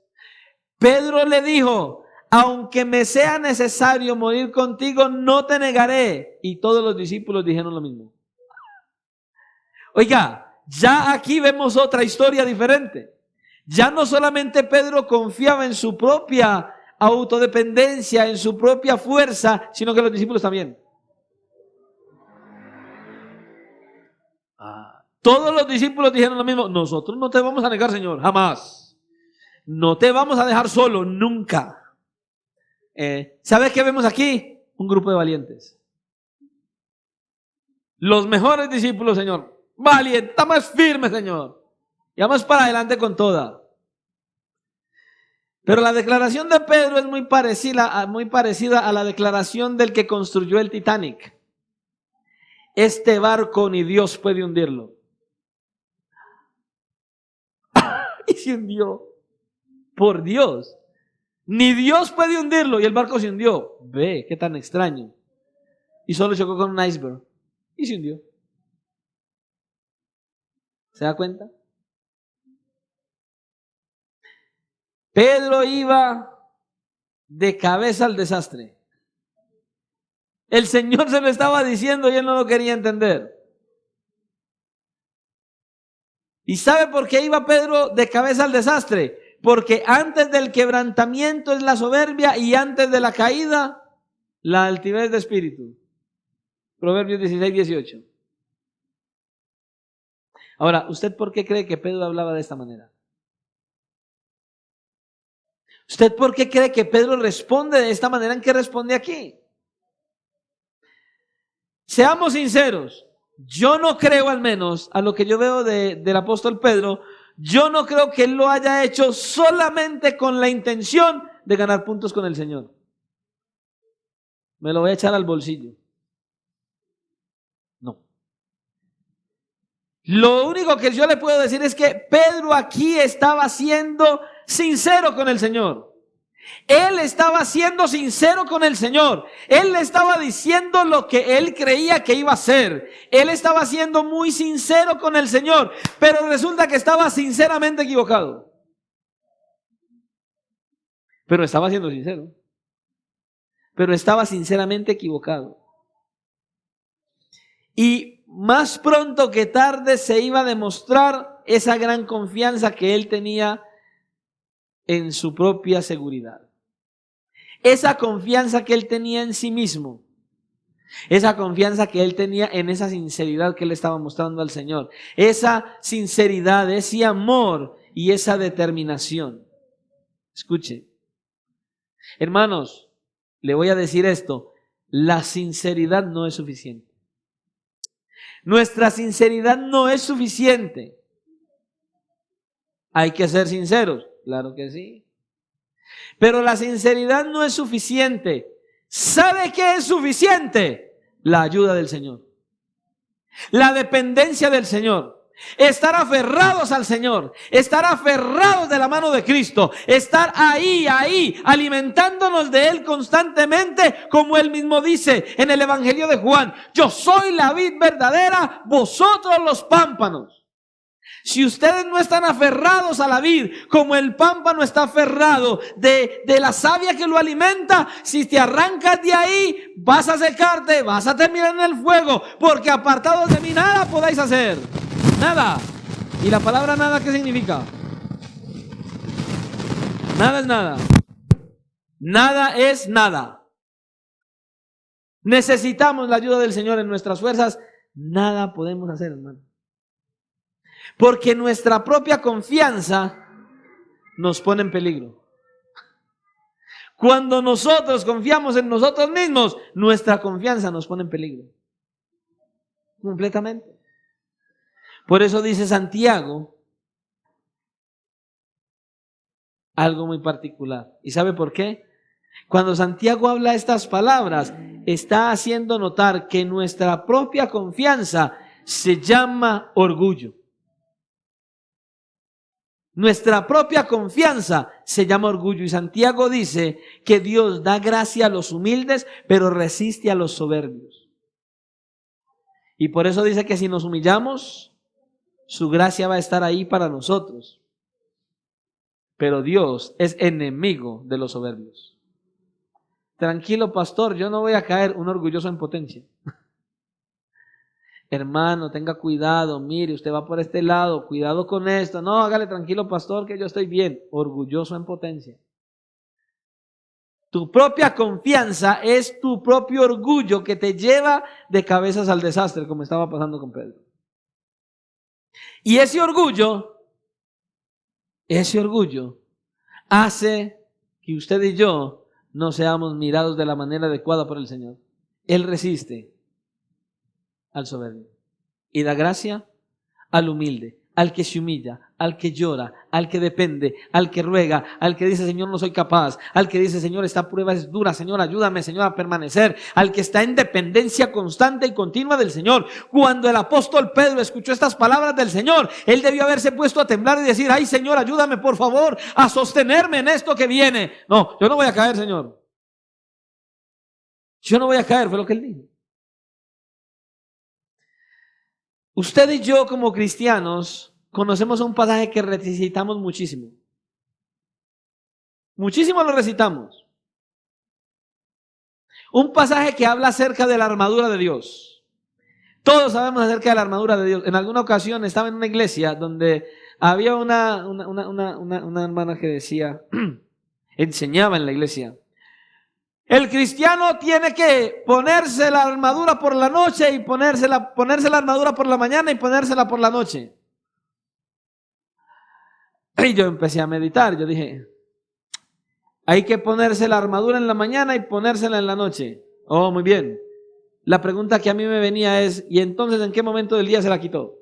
Pedro le dijo, aunque me sea necesario morir contigo, no te negaré. Y todos los discípulos dijeron lo mismo. Oiga, ya aquí vemos otra historia diferente. Ya no solamente Pedro confiaba en su propia autodependencia, en su propia fuerza, sino que los discípulos también. Todos los discípulos dijeron lo mismo: nosotros no te vamos a negar, Señor, jamás. No te vamos a dejar solo, nunca. ¿Sabes qué vemos aquí? Un grupo de valientes. Los mejores discípulos, Señor. Valiente, está más firme, Señor. Y vamos para adelante con toda. Pero la declaración de Pedro es muy parecida a la declaración del que construyó el Titanic. Este barco ni Dios puede hundirlo. Y se hundió. Por Dios. Ni Dios puede hundirlo y el barco se hundió. Ve, qué tan extraño. Y solo chocó con un iceberg. Y se hundió. ¿Se da cuenta? Pedro iba de cabeza al desastre. El Señor se lo estaba diciendo y él no lo quería entender. ¿Y sabe por qué iba Pedro de cabeza al desastre? Porque antes del quebrantamiento es la soberbia y antes de la caída, la altivez de espíritu. Proverbios 16, 18. Ahora, ¿usted por qué cree que Pedro hablaba de esta manera? ¿Usted por qué cree que Pedro responde de esta manera en que responde aquí? Seamos sinceros, yo no creo, al menos a lo que yo veo del apóstol Pedro, yo no creo que él lo haya hecho solamente con la intención de ganar puntos con el Señor. Me lo voy a echar al bolsillo. No. Lo único que yo le puedo decir es que Pedro aquí estaba siendo sincero con el Señor. Él estaba siendo sincero con el Señor. Él le estaba diciendo lo que él creía que iba a hacer. Él estaba siendo muy sincero con el Señor, pero resulta que estaba sinceramente equivocado. Pero estaba siendo sincero. Pero estaba sinceramente equivocado. Y más pronto que tarde se iba a demostrar esa gran confianza que él tenía en su propia seguridad. Esa confianza que él tenía en sí mismo. Esa confianza que él tenía en esa sinceridad que él estaba mostrando al Señor. Esa sinceridad, ese amor y esa determinación. Escuche. Hermanos, le voy a decir esto. La sinceridad no es suficiente. Nuestra sinceridad no es suficiente. Hay que ser sinceros. Claro que sí. Pero la sinceridad no es suficiente. ¿Sabe qué es suficiente? La ayuda del Señor. La dependencia del Señor. Estar aferrados al Señor. Estar aferrados de la mano de Cristo. Estar ahí, alimentándonos de Él constantemente, como Él mismo dice en el Evangelio de Juan. Yo soy la vid verdadera, vosotros los pámpanos. Si ustedes no están aferrados a la vid, como el pámpano está aferrado de la savia que lo alimenta, si te arrancas de ahí, vas a secarte, vas a terminar en el fuego, porque apartados de mí nada podáis hacer. Nada. ¿Y la palabra nada qué significa? Nada es nada. Nada es nada. Necesitamos la ayuda del Señor en nuestras fuerzas. Nada podemos hacer, hermano. Porque nuestra propia confianza nos pone en peligro. Cuando nosotros confiamos en nosotros mismos, nuestra confianza nos pone en peligro. Completamente. Por eso dice Santiago algo muy particular. ¿Y sabe por qué? Cuando Santiago habla estas palabras, está haciendo notar que nuestra propia confianza se llama orgullo. Nuestra propia confianza se llama orgullo. Y Santiago dice que Dios da gracia a los humildes, pero resiste a los soberbios. Y por eso dice que si nos humillamos, su gracia va a estar ahí para nosotros. Pero Dios es enemigo de los soberbios. Tranquilo, pastor, yo no voy a caer, un orgulloso en potencia. Hermano, tenga cuidado, mire, usted va por este lado, cuidado con esto. No, hágale tranquilo, pastor, que yo estoy bien. Orgulloso en potencia. Tu propia confianza es tu propio orgullo que te lleva de cabezas al desastre, como estaba pasando con Pedro. Y ese orgullo hace que usted y yo no seamos mirados de la manera adecuada por el Señor. Él resiste al soberbio y da gracia al humilde, al que se humilla, al que llora, al que depende, al que ruega, al que dice, Señor, no soy capaz, al que dice, Señor, esta prueba es dura, Señor, ayúdame, Señor, a permanecer, al que está en dependencia constante y continua del Señor. Cuando el apóstol Pedro escuchó estas palabras del Señor, él debió haberse puesto a temblar y decir, ay, Señor, ayúdame, por favor, a sostenerme en esto que viene. No, yo no voy a caer, Señor. Yo no voy a caer, fue lo que él dijo. Usted y yo como cristianos conocemos un pasaje que recitamos muchísimo. Muchísimo lo recitamos. Un pasaje que habla acerca de la armadura de Dios. Todos sabemos acerca de la armadura de Dios. En alguna ocasión estaba en una iglesia donde había una hermana que decía, enseñaba en la iglesia, el cristiano tiene que ponerse la armadura por la noche y ponerse la armadura por la mañana y ponérsela por la noche. Y yo empecé a meditar, yo dije, hay que ponerse la armadura en la mañana y ponérsela en la noche. Oh, muy bien. La pregunta que a mí me venía es, ¿y entonces en qué momento del día se la quitó?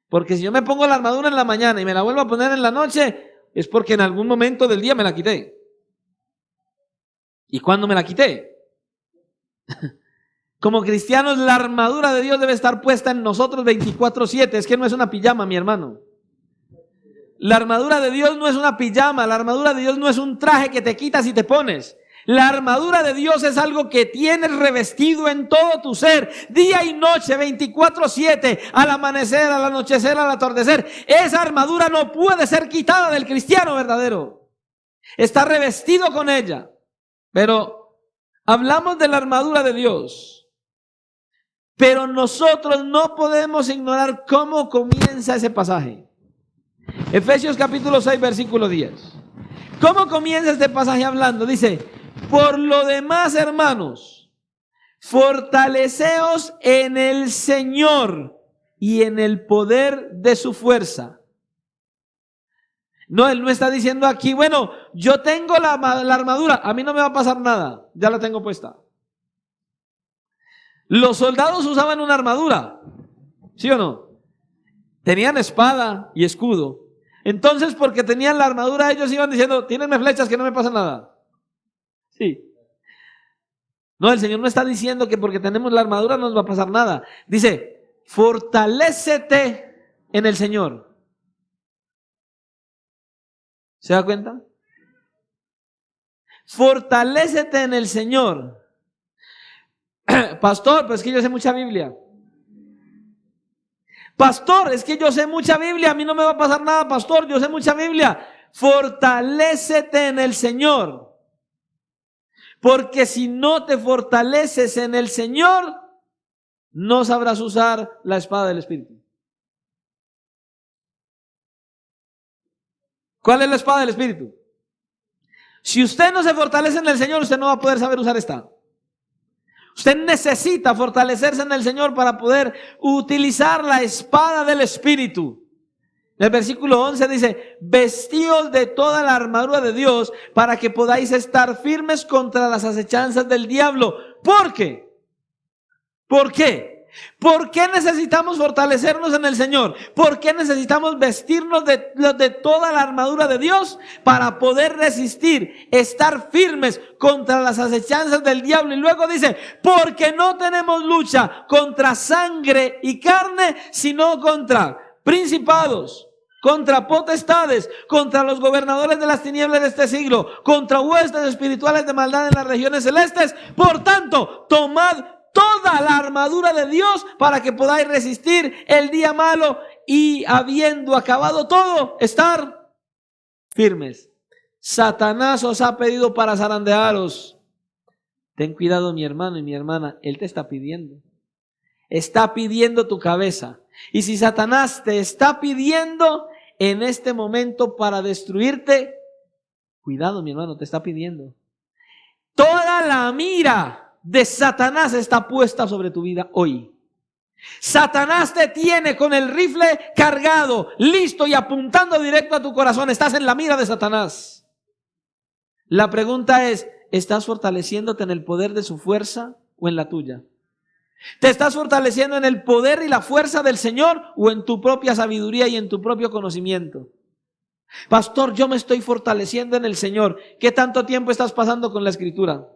Porque si yo me pongo la armadura en la mañana y me la vuelvo a poner en la noche, es porque en algún momento del día me la quité. ¿Y cuándo me la quité? Como cristianos, la armadura de Dios debe estar puesta en nosotros 24/7. Es que no es una pijama, mi hermano. La armadura de Dios no es una pijama. La armadura de Dios no es un traje que te quitas y te pones. La armadura de Dios es algo que tienes revestido en todo tu ser, día y noche, 24/7, al amanecer, al anochecer, al atardecer. Esa armadura no puede ser quitada del cristiano verdadero. Está revestido con ella. Pero hablamos de la armadura de Dios, pero nosotros no podemos ignorar cómo comienza ese pasaje. Efesios capítulo 6, versículo 10. ¿Cómo comienza este pasaje hablando? Dice, por lo demás, hermanos, fortaleceos en el Señor y en el poder de su fuerza. No, él no está diciendo aquí, bueno, yo tengo la armadura, a mí no me va a pasar nada, ya la tengo puesta. Los soldados usaban una armadura, ¿sí o no? Tenían espada y escudo. Entonces, porque tenían la armadura, ellos iban diciendo, tírenme flechas que no me pasa nada. Sí. No, el Señor no está diciendo que porque tenemos la armadura no nos va a pasar nada. Dice, fortalécete en el Señor. ¿Se da cuenta? Fortalécete en el Señor. Pastor, pues es que yo sé mucha Biblia. Pastor, es que yo sé mucha Biblia, a mí no me va a pasar nada, pastor, yo sé mucha Biblia. Fortalécete en el Señor. Porque si no te fortaleces en el Señor, no sabrás usar la espada del Espíritu. ¿Cuál es la espada del Espíritu? Si usted no se fortalece en el Señor, usted no va a poder saber usar esta. Usted necesita fortalecerse en el Señor para poder utilizar la espada del Espíritu. El versículo 11 dice, vestíos de toda la armadura de Dios para que podáis estar firmes contra las acechanzas del diablo. ¿Por qué? ¿Por qué? ¿Por qué necesitamos fortalecernos en el Señor? ¿Por qué necesitamos vestirnos de toda la armadura de Dios? Para poder resistir, estar firmes contra las acechanzas del diablo. Y luego dice, porque no tenemos lucha contra sangre y carne, sino contra principados, contra potestades, contra los gobernadores de las tinieblas de este siglo, contra huestes espirituales de maldad en las regiones celestes. Por tanto, tomad toda la armadura de Dios para que podáis resistir el día malo y habiendo acabado todo, estar firmes. Satanás os ha pedido para zarandearos. Ten cuidado, mi hermano y mi hermana, él te está pidiendo. Está pidiendo tu cabeza. Y si Satanás te está pidiendo en este momento para destruirte, cuidado, mi hermano, te está pidiendo. Toda la mira de Satanás está puesta sobre tu vida hoy. Satanás te tiene con el rifle cargado, listo y apuntando directo a tu corazón. Estás en la mira de Satanás. La pregunta es, ¿estás fortaleciéndote en el poder de su fuerza o en la tuya? ¿Te estás fortaleciendo en el poder y la fuerza del Señor o en tu propia sabiduría y en tu propio conocimiento? Pastor, yo me estoy fortaleciendo en el Señor. ¿Qué tanto tiempo estás pasando con la Escritura?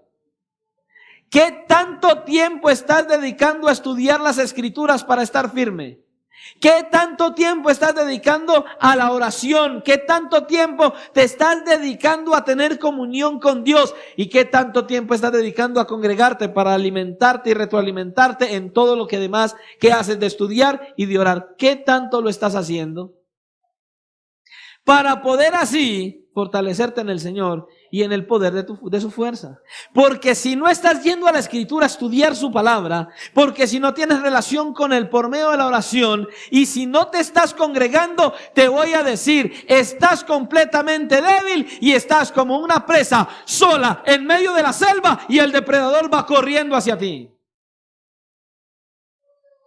¿Qué tanto tiempo estás dedicando a estudiar las Escrituras para estar firme? ¿Qué tanto tiempo estás dedicando a la oración? ¿Qué tanto tiempo te estás dedicando a tener comunión con Dios? ¿Y qué tanto tiempo estás dedicando a congregarte para alimentarte y retroalimentarte en todo lo que demás que haces de estudiar y de orar? ¿Qué tanto lo estás haciendo? Para poder así fortalecerte en el Señor y en el poder de su fuerza. Porque si no estás yendo a la Escritura a estudiar su palabra, porque si no tienes relación con Él por medio de la oración, y si no te estás congregando, te voy a decir, estás completamente débil y estás como una presa sola en medio de la selva y el depredador va corriendo hacia ti.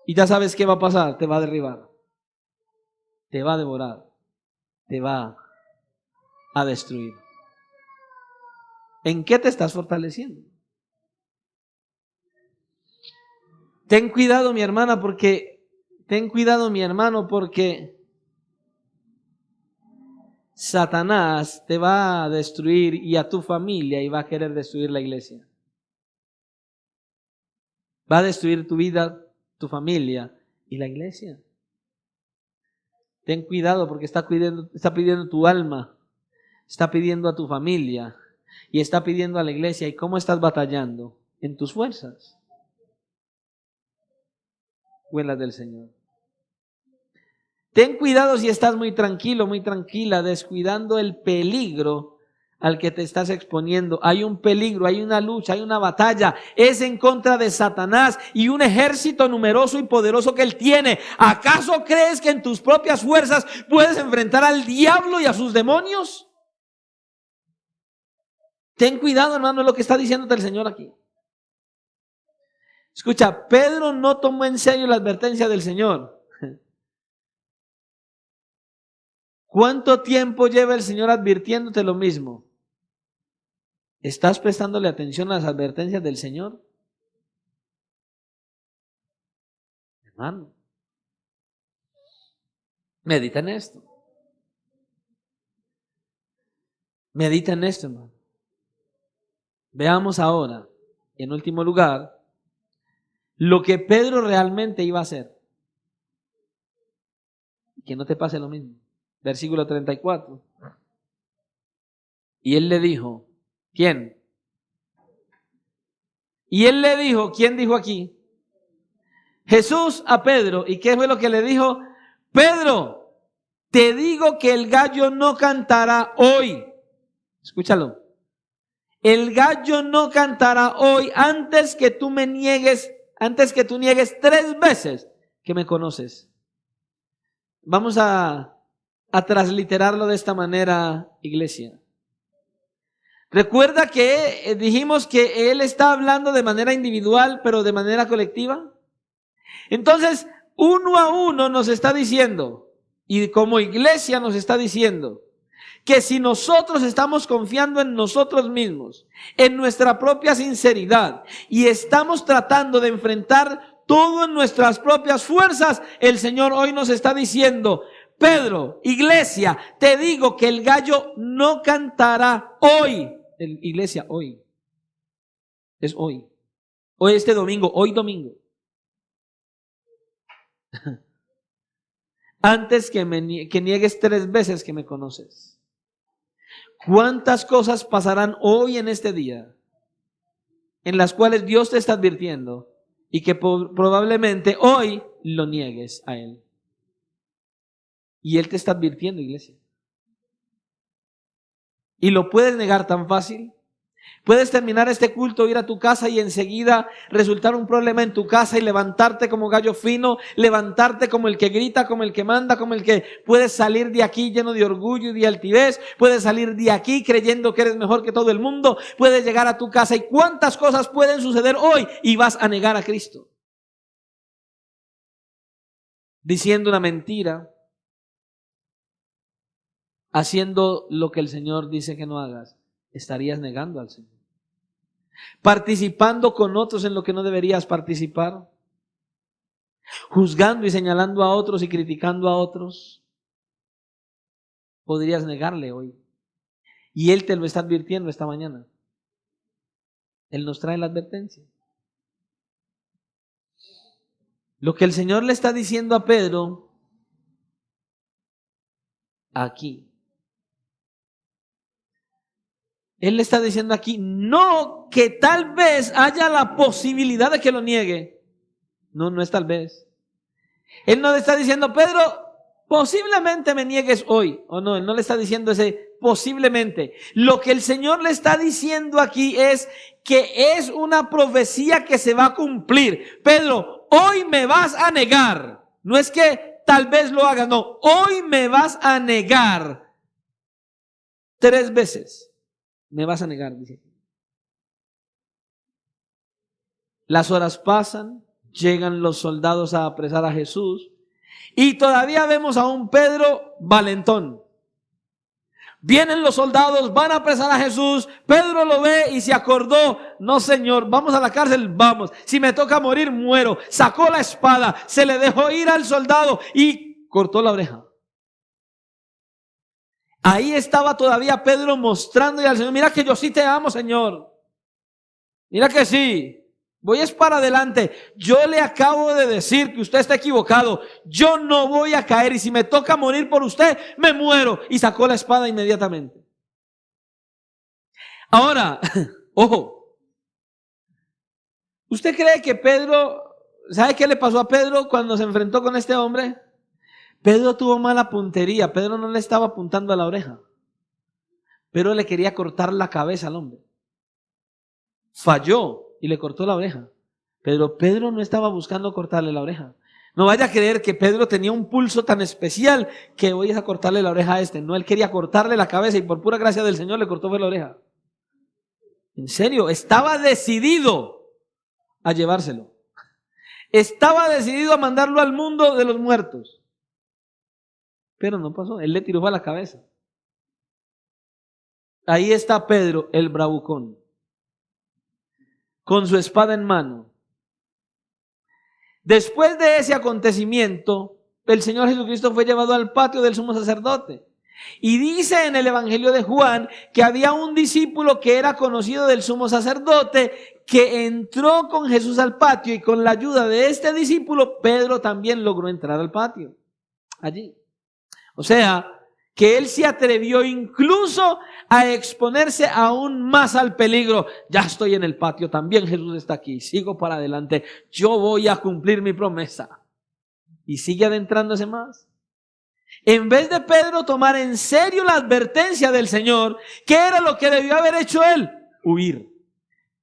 Y ya sabes qué va a pasar, te va a derribar, te va a devorar, te va a destruir. ¿En qué te estás fortaleciendo? Ten cuidado, mi hermana, ten cuidado, mi hermano, porque Satanás te va a destruir y a tu familia y va a querer destruir la iglesia. Va a destruir tu vida, tu familia y la iglesia. Ten cuidado porque está pidiendo tu alma, está pidiendo a tu familia y está pidiendo a la iglesia. ¿Y cómo estás batallando? ¿En tus fuerzas o en las del Señor? Ten cuidado si estás muy tranquilo, muy tranquila, descuidando el peligro al que te estás exponiendo. Hay un peligro, hay una lucha, hay una batalla. Es en contra de Satanás y un ejército numeroso y poderoso que él tiene. ¿Acaso crees que en tus propias fuerzas puedes enfrentar al diablo y a sus demonios? Ten cuidado, hermano, es lo que está diciéndote el Señor aquí. Escucha, Pedro no tomó en serio la advertencia del Señor. ¿Cuánto tiempo lleva el Señor advirtiéndote lo mismo? ¿Estás prestándole atención a las advertencias del Señor? Hermano, medita en esto. Medita en esto, hermano. Veamos ahora, en último lugar, lo que Pedro realmente iba a hacer. Que no te pase lo mismo. Versículo 34. Y él le dijo, ¿quién? Y él le dijo, ¿quién dijo aquí? Jesús a Pedro. ¿Y qué fue lo que le dijo? Pedro, te digo que el gallo no cantará hoy. Escúchalo. El gallo no cantará hoy antes que tú niegues 3 veces que me conoces. Vamos a transliterarlo de esta manera, iglesia. Recuerda que dijimos que él está hablando de manera individual, pero de manera colectiva. Entonces, uno a uno nos está diciendo, y como iglesia nos está diciendo, que si nosotros estamos confiando en nosotros mismos, en nuestra propia sinceridad, y estamos tratando de enfrentar todo en nuestras propias fuerzas, el Señor hoy nos está diciendo, Pedro, iglesia, te digo que el gallo no cantará hoy. Iglesia, hoy. Es hoy. Hoy este domingo, hoy domingo. Antes que niegues 3 veces que me conoces. ¿Cuántas cosas pasarán hoy en este día en las cuales Dios te está advirtiendo y que probablemente hoy lo niegues a Él? Y Él te está advirtiendo, iglesia. ¿Y lo puedes negar tan fácil? Puedes terminar este culto, ir a tu casa y enseguida resultar un problema en tu casa y levantarte como gallo fino, levantarte como el que grita, como el que manda, como el que puedes salir de aquí lleno de orgullo y de altivez, puedes salir de aquí creyendo que eres mejor que todo el mundo, puedes llegar a tu casa y cuántas cosas pueden suceder hoy y vas a negar a Cristo. diciendo una mentira, haciendo lo que el Señor dice que no hagas, estarías negando al Señor. Participando con otros en lo que no deberías participar, juzgando y señalando a otros y criticando a otros, podrías negarle hoy. Y Él te lo está advirtiendo esta mañana. Él nos trae la advertencia. Lo que el Señor le está diciendo a Pedro aquí. Él le está diciendo aquí, no que tal vez haya la posibilidad de que lo niegue. No, no es tal vez. Él no le está diciendo, Pedro, posiblemente me niegues hoy. O no, él no le está diciendo ese posiblemente. Lo que el Señor le está diciendo aquí es que es una profecía que se va a cumplir. Pedro, hoy me vas a negar. No es que tal vez lo hagas, no. Hoy me vas a negar 3 veces. Me vas a negar, dice. Las horas pasan, llegan los soldados a apresar a Jesús y todavía vemos a un Pedro valentón. Vienen los soldados, van a apresar a Jesús, Pedro lo ve y se acordó, no Señor, vamos a la cárcel, vamos, si me toca morir, muero. Sacó la espada, se le dejó ir al soldado y cortó la oreja. Ahí estaba todavía Pedro mostrándole al Señor, mira que yo sí te amo, Señor. Mira que sí. Voy es para adelante. Yo le acabo de decir que usted está equivocado. Yo no voy a caer y si me toca morir por usted, me muero. Y sacó la espada inmediatamente. Ahora, ojo. ¿Usted cree que Pedro, sabe qué le pasó a Pedro cuando se enfrentó con este hombre? Pedro tuvo mala puntería. Pedro no le estaba apuntando a la oreja. Pedro le quería cortar la cabeza al hombre. Falló y le cortó la oreja. Pero Pedro no estaba buscando cortarle la oreja. No vaya a creer que Pedro tenía un pulso tan especial que voy a cortarle la oreja a este. No, él quería cortarle la cabeza y por pura gracia del Señor le cortó la oreja. En serio, estaba decidido a llevárselo. Estaba decidido a mandarlo al mundo de los muertos. Pero no pasó, él le tiró a la cabeza. Ahí está Pedro, el bravucón, con su espada en mano. Después de ese acontecimiento, el Señor Jesucristo fue llevado al patio del sumo sacerdote. Y dice en el Evangelio de Juan que había un discípulo que era conocido del sumo sacerdote que entró con Jesús al patio y con la ayuda de este discípulo, Pedro también logró entrar al patio. Allí. O sea, que él se atrevió incluso a exponerse aún más al peligro. Ya estoy en el patio, también Jesús está aquí, sigo para adelante, yo voy a cumplir mi promesa. Y sigue adentrándose más. En vez de Pedro tomar en serio la advertencia del Señor, ¿qué era lo que debió haber hecho él? Huir,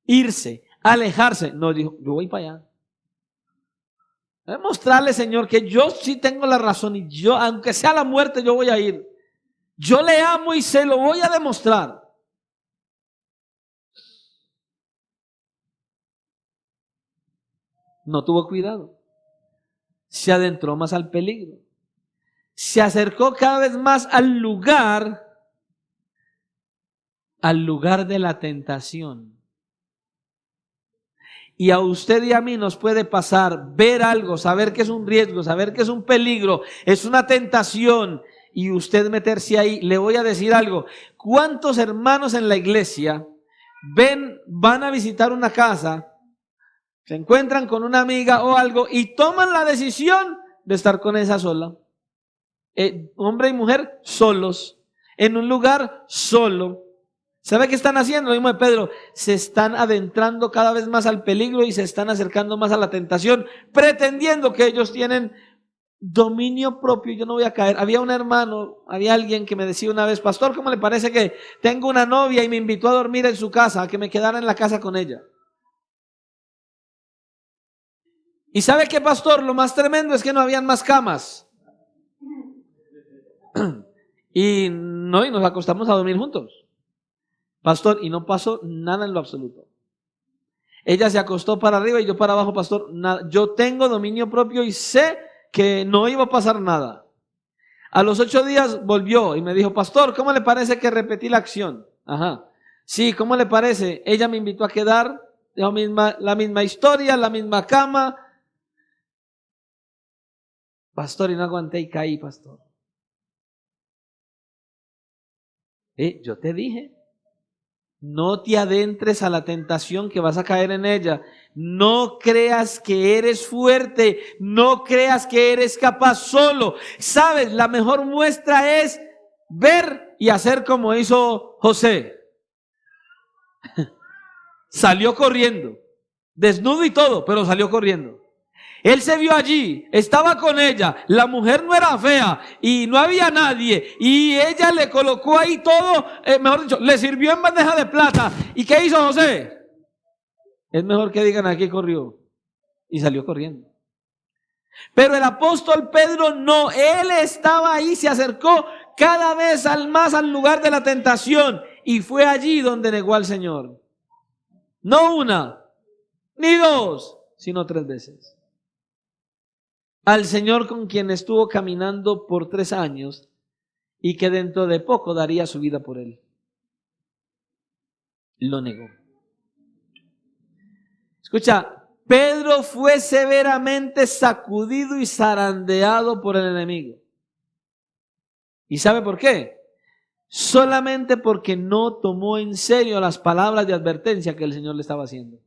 irse, alejarse. No, dijo, yo voy para allá. Voy a mostrarle, Señor, que yo sí tengo la razón y yo, aunque sea la muerte, yo voy a ir. Yo le amo y se lo voy a demostrar. No tuvo cuidado. Se adentró más al peligro. Se acercó cada vez más al lugar de la tentación. Y a usted y a mí nos puede pasar ver algo, saber que es un riesgo, saber que es un peligro, es una tentación y usted meterse ahí. Le voy a decir algo. ¿Cuántos hermanos en la iglesia van a visitar una casa, se encuentran con una amiga o algo y toman la decisión de estar con esa sola? Hombre y mujer solos, en un lugar solo. ¿Sabe qué están haciendo? Lo mismo de Pedro, se están adentrando cada vez más al peligro y se están acercando más a la tentación, pretendiendo que ellos tienen dominio propio. Yo no voy a caer. Había un hermano, había alguien que me decía una vez, pastor, ¿cómo le parece que tengo una novia y me invitó a dormir en su casa, a que me quedara en la casa con ella? ¿Y sabe qué, pastor? Lo más tremendo es que no habían más camas. Y nos acostamos a dormir juntos. Pastor, y no pasó nada en lo absoluto. Ella se acostó para arriba y yo para abajo, pastor. Nada. Yo tengo dominio propio y sé que no iba a pasar nada. A los 8 días volvió y me dijo, pastor, ¿cómo le parece que repetí la acción? Ajá. Sí, ¿cómo le parece? Ella me invitó a quedar, la misma historia, la misma cama. Pastor, y no aguanté y caí, pastor. Yo te dije, no te adentres a la tentación que vas a caer en ella. No creas que eres fuerte, no creas que eres capaz solo. Sabes, la mejor muestra es ver y hacer como hizo José. Salió corriendo, desnudo y todo, pero salió corriendo. Él se vio allí, estaba con ella, la mujer no era fea y no había nadie y ella le colocó ahí todo, mejor dicho, le sirvió en bandeja de plata. ¿Y qué hizo José? Es mejor que digan aquí corrió y salió corriendo. Pero el apóstol Pedro no, él estaba ahí, se acercó cada vez más al lugar de la tentación y fue allí donde negó al Señor. No una, ni dos, sino 3 veces. Al Señor con quien estuvo caminando por 3 años y que dentro de poco daría su vida por él. Lo negó. Escucha, Pedro fue severamente sacudido y zarandeado por el enemigo. ¿Y sabe por qué? Solamente porque no tomó en serio las palabras de advertencia que el Señor le estaba haciendo.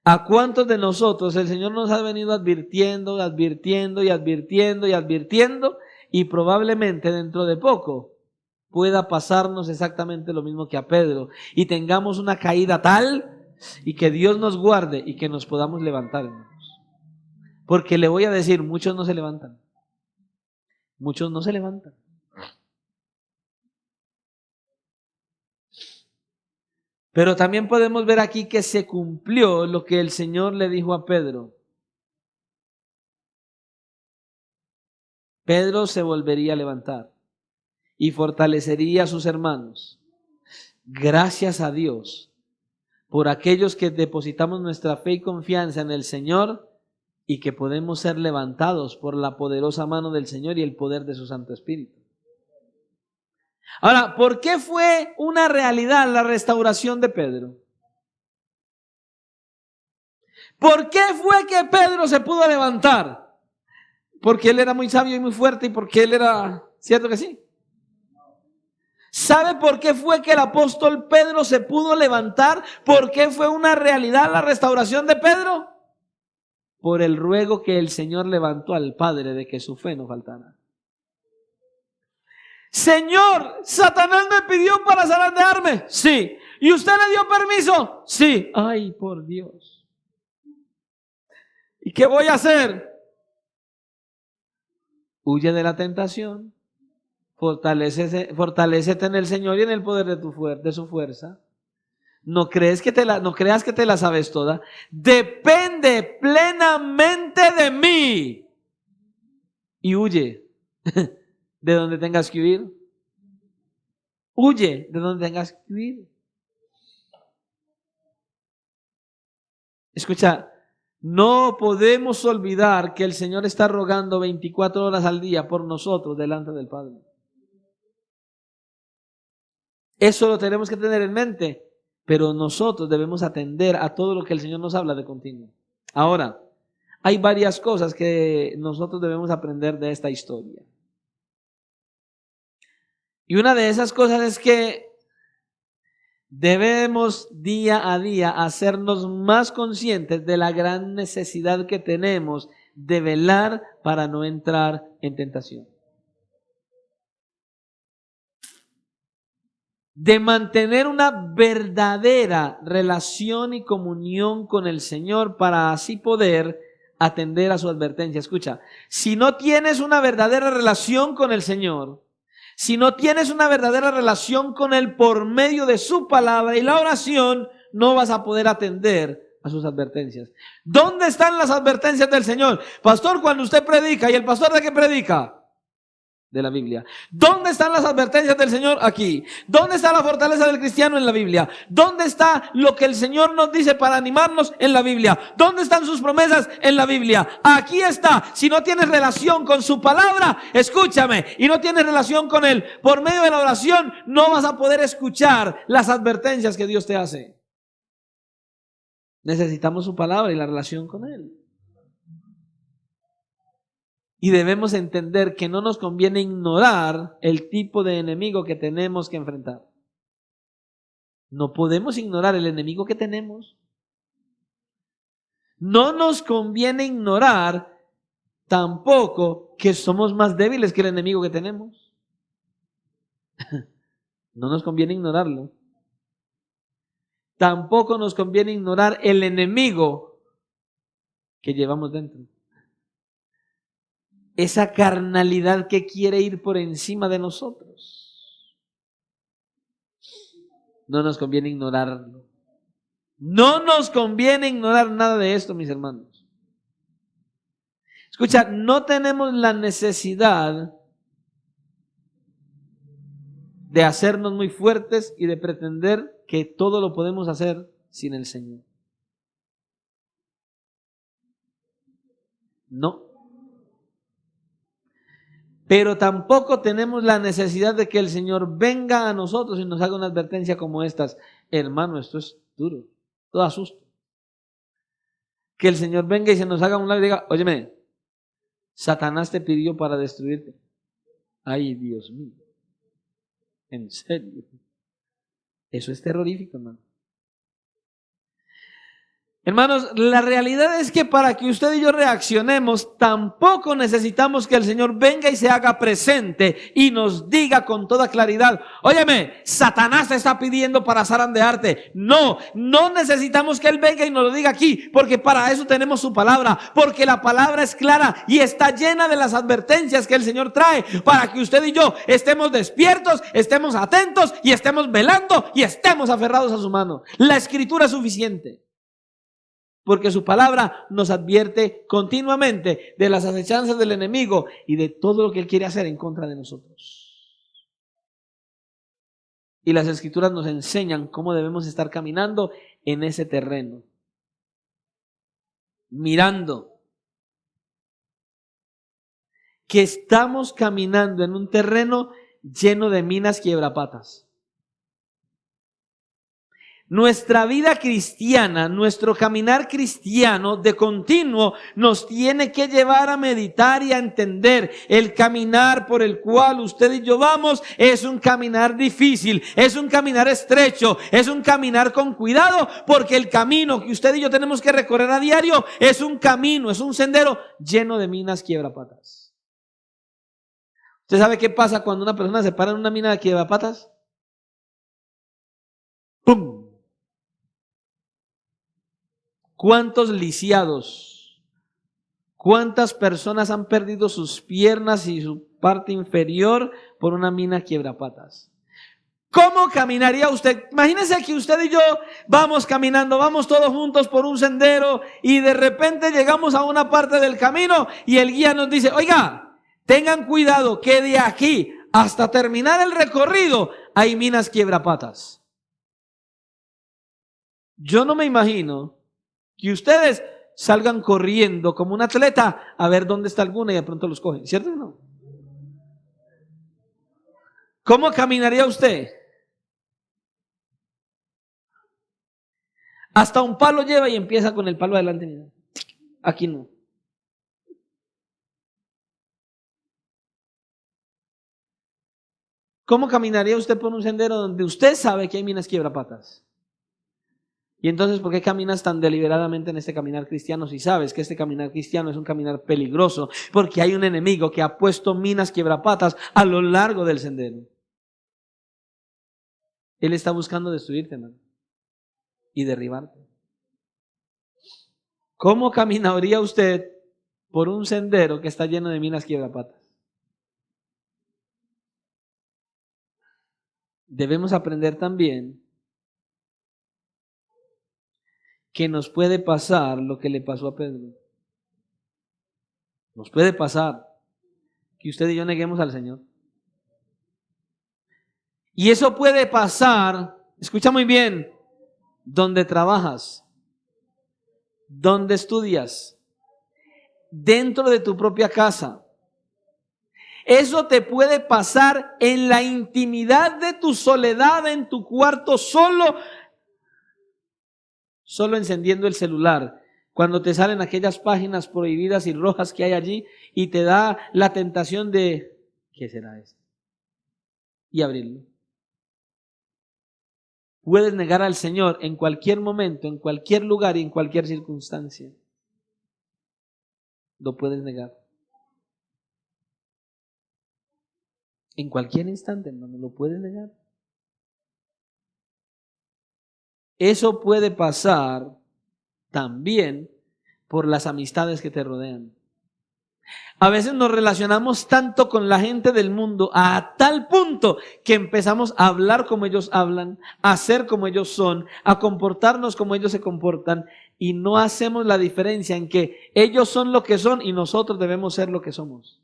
¿A cuántos de nosotros el Señor nos ha venido advirtiendo y probablemente dentro de poco pueda pasarnos exactamente lo mismo que a Pedro y tengamos una caída tal y que Dios nos guarde y que nos podamos levantar, hermanos? Porque le voy a decir, muchos no se levantan. Muchos no se levantan. Pero también podemos ver aquí que se cumplió lo que el Señor le dijo a Pedro. Pedro se volvería a levantar y fortalecería a sus hermanos. Gracias a Dios por aquellos que depositamos nuestra fe y confianza en el Señor y que podemos ser levantados por la poderosa mano del Señor y el poder de su Santo Espíritu. Ahora, ¿por qué fue una realidad la restauración de Pedro? ¿Por qué fue que Pedro se pudo levantar? Porque él era muy sabio y muy fuerte y porque él era, ¿cierto que sí? ¿Sabe por qué fue que el apóstol Pedro se pudo levantar? ¿Por qué fue una realidad la restauración de Pedro? Por el ruego que el Señor levantó al Padre de que su fe no faltara. Señor, Satanás me pidió para zarandearme. Sí. ¿Y usted le dio permiso? Sí. Ay, por Dios. ¿Y qué voy a hacer? Huye de la tentación. Fortalécete en el Señor y en el poder de su fuerza. No creas que te la sabes toda. Depende plenamente de mí. Y huye de donde tengas que huir. Huye de donde tengas que huir. Escucha, no podemos olvidar que el Señor está rogando 24 horas al día por nosotros delante del Padre. Eso lo tenemos que tener en mente, pero nosotros debemos atender a todo lo que el Señor nos habla de continuo. Ahora, hay varias cosas que nosotros debemos aprender de esta historia. Y una de esas cosas es que debemos día a día hacernos más conscientes de la gran necesidad que tenemos de velar para no entrar en tentación. De mantener una verdadera relación y comunión con el Señor para así poder atender a su advertencia. Escucha, si no tienes una verdadera relación con el Señor, si no tienes una verdadera relación con Él por medio de su palabra y la oración, no vas a poder atender a sus advertencias. ¿Dónde están las advertencias del Señor? Pastor, cuando usted predica, ¿y el pastor de qué predica? de la Biblia. ¿Dónde están las advertencias del Señor? Aquí. ¿Dónde está la fortaleza del cristiano? En la Biblia. ¿Dónde está lo que el Señor nos dice para animarnos? En la Biblia. ¿Dónde están sus promesas? En la Biblia. Aquí está. Si no tienes relación con su palabra, escúchame, y no tienes relación con Él, por medio de la oración no vas a poder escuchar las advertencias que Dios te hace. Necesitamos su palabra y la relación con Él. Y debemos entender que no nos conviene ignorar el tipo de enemigo que tenemos que enfrentar. No podemos ignorar el enemigo que tenemos. No nos conviene ignorar tampoco que somos más débiles que el enemigo que tenemos. No nos conviene ignorarlo. Tampoco nos conviene ignorar el enemigo que llevamos dentro. Esa carnalidad que quiere ir por encima de nosotros. No nos conviene ignorarlo. No nos conviene ignorar nada de esto, mis hermanos. Escucha, no tenemos la necesidad de hacernos muy fuertes y de pretender que todo lo podemos hacer sin el Señor. No. Pero tampoco tenemos la necesidad de que el Señor venga a nosotros y nos haga una advertencia como estas. Hermano, esto es duro, todo asusto. Que el Señor venga y se nos haga un lado y diga, óyeme, Satanás te pidió para destruirte. Ay, Dios mío. En serio. Eso es terrorífico, hermano. Hermanos, la realidad es que para que usted y yo reaccionemos, tampoco necesitamos que el Señor venga y se haga presente y nos diga con toda claridad, óyeme, Satanás te está pidiendo para zarandearte. No, no necesitamos que Él venga y nos lo diga aquí, porque para eso tenemos su palabra, porque la palabra es clara y está llena de las advertencias que el Señor trae para que usted y yo estemos despiertos, estemos atentos y estemos velando y estemos aferrados a su mano. La Escritura es suficiente. Porque su palabra nos advierte continuamente de las acechanzas del enemigo y de todo lo que él quiere hacer en contra de nosotros. Y las Escrituras nos enseñan cómo debemos estar caminando en ese terreno. Mirando que estamos caminando en un terreno lleno de minas quiebrapatas. Nuestra vida cristiana, nuestro caminar cristiano de continuo nos tiene que llevar a meditar y a entender el caminar por el cual usted y yo vamos es un caminar difícil, es un caminar estrecho, es un caminar con cuidado, porque el camino que usted y yo tenemos que recorrer a diario es un camino, es un sendero lleno de minas quiebrapatas. ¿Usted sabe qué pasa cuando una persona se para en una mina de quiebrapatas? ¡Pum! ¿Cuántos lisiados? ¿Cuántas personas han perdido sus piernas y su parte inferior por una mina quiebrapatas? ¿Cómo caminaría usted? Imagínese que usted y yo vamos caminando, vamos todos juntos por un sendero y de repente llegamos a una parte del camino y el guía nos dice, oiga, tengan cuidado que de aquí hasta terminar el recorrido hay minas quiebrapatas. Yo no me imagino que ustedes salgan corriendo como un atleta a ver dónde está alguna y de pronto los cogen, ¿cierto o no? ¿Cómo caminaría usted? Hasta un palo lleva y empieza con el palo adelante. Mira. Aquí no. ¿Cómo caminaría usted por un sendero donde usted sabe que hay minas quiebrapatas? Y entonces, ¿por qué caminas tan deliberadamente en este caminar cristiano si sabes que este caminar cristiano es un caminar peligroso? Porque hay un enemigo que ha puesto minas quiebrapatas a lo largo del sendero. Él está buscando destruirte, hermano, y derribarte. ¿Cómo caminaría usted por un sendero que está lleno de minas quiebrapatas? Debemos aprender también que nos puede pasar lo que le pasó a Pedro. Nos puede pasar que usted y yo neguemos al Señor. Y eso puede pasar, escucha muy bien, donde trabajas, donde estudias, dentro de tu propia casa. Eso te puede pasar en la intimidad de tu soledad, en tu cuarto, solo encendiendo el celular. Cuando te salen aquellas páginas prohibidas y rojas que hay allí y te da la tentación de, ¿qué será esto? Y abrirlo. Puedes negar al Señor en cualquier momento, en cualquier lugar y en cualquier circunstancia. Lo puedes negar. En cualquier instante, hermano, lo puedes negar. Eso puede pasar también por las amistades que te rodean. A veces nos relacionamos tanto con la gente del mundo a tal punto que empezamos a hablar como ellos hablan, a ser como ellos son, a comportarnos como ellos se comportan y no hacemos la diferencia en que ellos son lo que son y nosotros debemos ser lo que somos.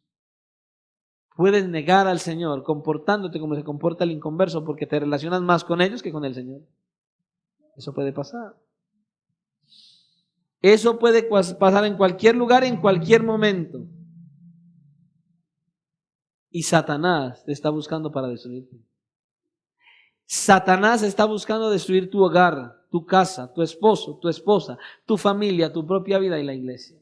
Puedes negar al Señor comportándote como se comporta el inconverso porque te relacionas más con ellos que con el Señor. Eso puede pasar. Eso puede pasar en cualquier lugar, en cualquier momento. Y Satanás te está buscando para destruirte. Satanás está buscando destruir tu hogar, tu casa, tu esposo, tu esposa, tu familia, tu propia vida y la iglesia.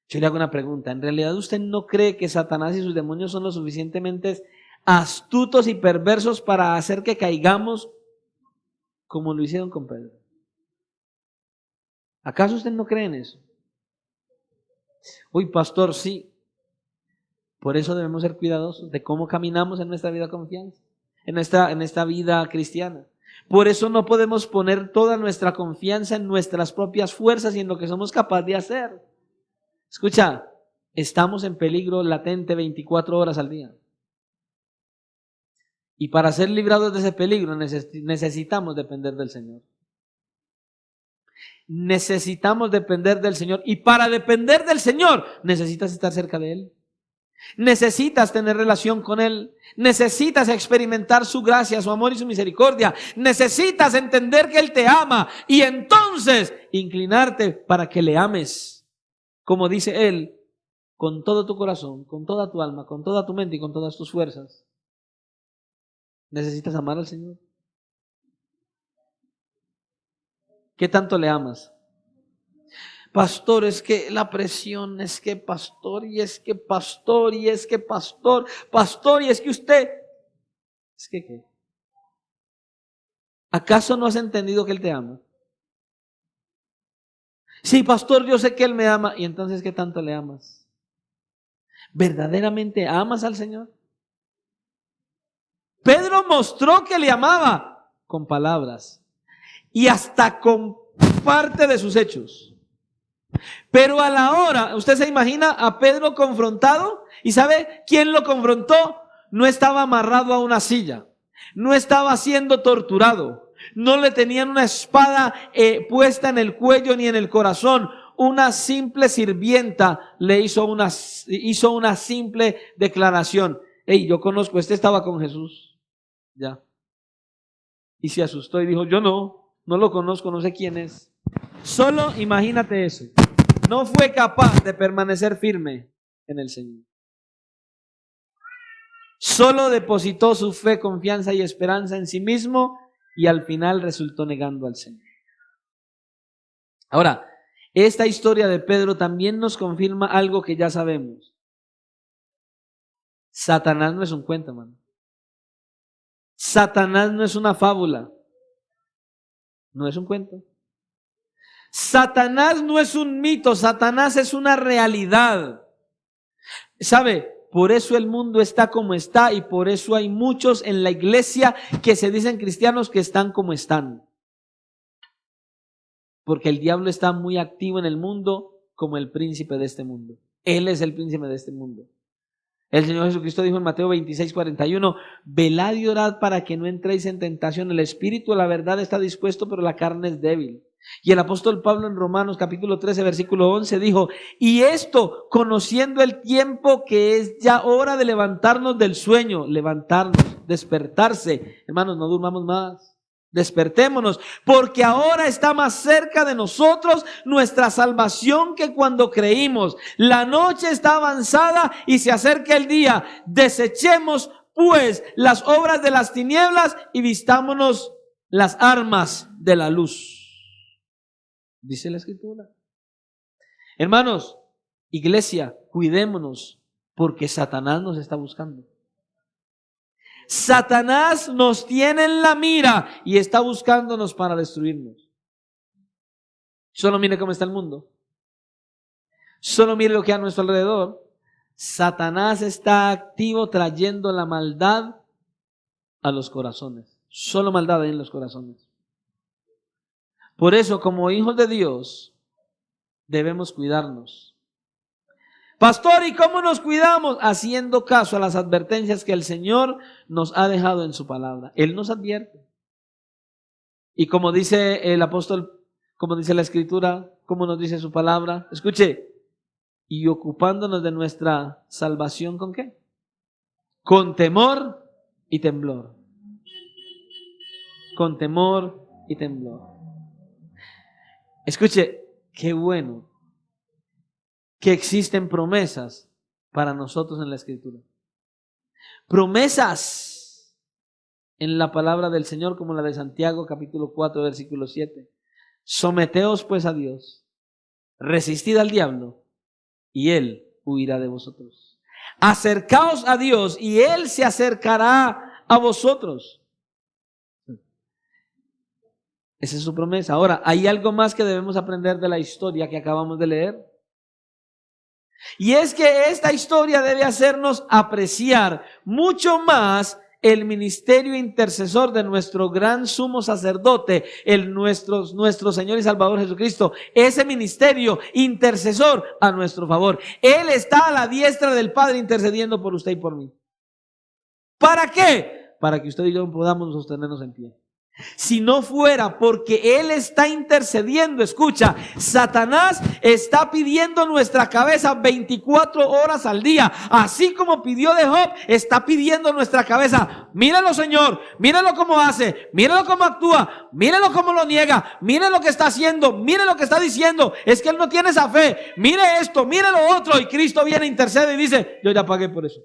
Yo le hago una pregunta. ¿En realidad usted no cree que Satanás y sus demonios son lo suficientemente astutos y perversos para hacer que caigamos como lo hicieron con Pedro? ¿Acaso usted no cree en eso? Uy, pastor, sí. Por eso debemos ser cuidadosos de cómo caminamos en nuestra vida de confianza, en esta vida cristiana. Por eso no podemos poner toda nuestra confianza en nuestras propias fuerzas y en lo que somos capaces de hacer. Escucha, estamos en peligro latente 24 horas al día. Y para ser librados de ese peligro necesitamos depender del Señor. Necesitamos depender del Señor. Y para depender del Señor necesitas estar cerca de Él. Necesitas tener relación con Él. Necesitas experimentar su gracia, su amor y su misericordia. Necesitas entender que Él te ama y entonces inclinarte para que le ames. Como dice Él, con todo tu corazón, con toda tu alma, con toda tu mente y con todas tus fuerzas. Necesitas amar al Señor. ¿Qué tanto le amas? Pastor, es que la presión, es que pastor, y es que pastor, y es que pastor, pastor, y es que usted, es que ¿qué? ¿Acaso no has entendido que Él te ama? Sí, pastor, yo sé que Él me ama, y entonces ¿qué tanto le amas? ¿Verdaderamente amas al Señor? Pedro mostró que le amaba con palabras y hasta con parte de sus hechos. Pero a la hora, usted se imagina a Pedro confrontado y ¿sabe quién lo confrontó? No estaba amarrado a una silla, no estaba siendo torturado, no le tenían una espada puesta en el cuello ni en el corazón. Una simple sirvienta le hizo una simple declaración. Hey, yo conozco, este estaba con Jesús. Ya. Y se asustó y dijo, yo no lo conozco, no sé quién es. Solo imagínate eso. No fue capaz de permanecer firme en el Señor. Solo depositó su fe, confianza y esperanza en sí mismo y al final resultó negando al Señor. Ahora, esta historia de Pedro también nos confirma algo que ya sabemos. Satanás no es un cuento, hermano. Satanás no es una fábula. No es un cuento. Satanás no es un mito, Satanás es una realidad. ¿Sabe? Por eso el mundo está como está y por eso hay muchos en la iglesia que se dicen cristianos que están como están. Porque el diablo está muy activo en el mundo como el príncipe de este mundo. Él es el príncipe de este mundo. El Señor Jesucristo dijo en Mateo 26:41, velad y orad para que no entréis en tentación. El espíritu, la verdad, está dispuesto, pero la carne es débil. Y el apóstol Pablo en Romanos capítulo 13, versículo 11 dijo: y esto conociendo el tiempo que es ya hora de levantarnos del sueño, levantarnos, despertarse. Hermanos, no durmamos más. Despertémonos, porque ahora está más cerca de nosotros nuestra salvación que cuando creímos. La noche está avanzada y se acerca el día. Desechemos pues las obras de las tinieblas y vistámonos las armas de la luz. Dice la Escritura. Hermanos, iglesia, cuidémonos, porque Satanás nos está buscando. Satanás nos tiene en la mira y está buscándonos para destruirnos. Solo mire cómo está el mundo. Solo mire lo que hay a nuestro alrededor. Satanás está activo trayendo la maldad a los corazones. Solo maldad hay en los corazones. Por eso, como hijos de Dios, debemos cuidarnos. Pastor, ¿y cómo nos cuidamos? Haciendo caso a las advertencias que el Señor nos ha dejado en su palabra. Él nos advierte. Y como dice el apóstol, como dice la Escritura, como nos dice su palabra, escuche, y ocupándonos de nuestra salvación, ¿con qué? Con temor y temblor. Con temor y temblor. Escuche, qué bueno que existen promesas para nosotros en la Escritura. Promesas en la palabra del Señor, como la de Santiago capítulo 4 versículo 7. Someteos pues a Dios, resistid al diablo y él huirá de vosotros. Acercaos a Dios y él se acercará a vosotros. Esa es su promesa. Ahora, hay algo más que debemos aprender de la historia que acabamos de leer. Y es que esta historia debe hacernos apreciar mucho más el ministerio intercesor de nuestro gran sumo sacerdote, nuestro Señor y Salvador Jesucristo. Ese ministerio intercesor a nuestro favor. Él está a la diestra del Padre intercediendo por usted y por mí. ¿Para qué? Para que usted y yo podamos sostenernos en pie. Si no fuera porque Él está intercediendo, escucha, Satanás está pidiendo nuestra cabeza 24 horas al día. Así como pidió de Job, está pidiendo nuestra cabeza. Míralo, Señor, míralo cómo hace, míralo cómo actúa, míralo cómo lo niega, mire lo que está haciendo, mire lo que está diciendo. Es que Él no tiene esa fe. Mire esto, mire lo otro. Y Cristo viene, intercede y dice: yo ya pagué por eso.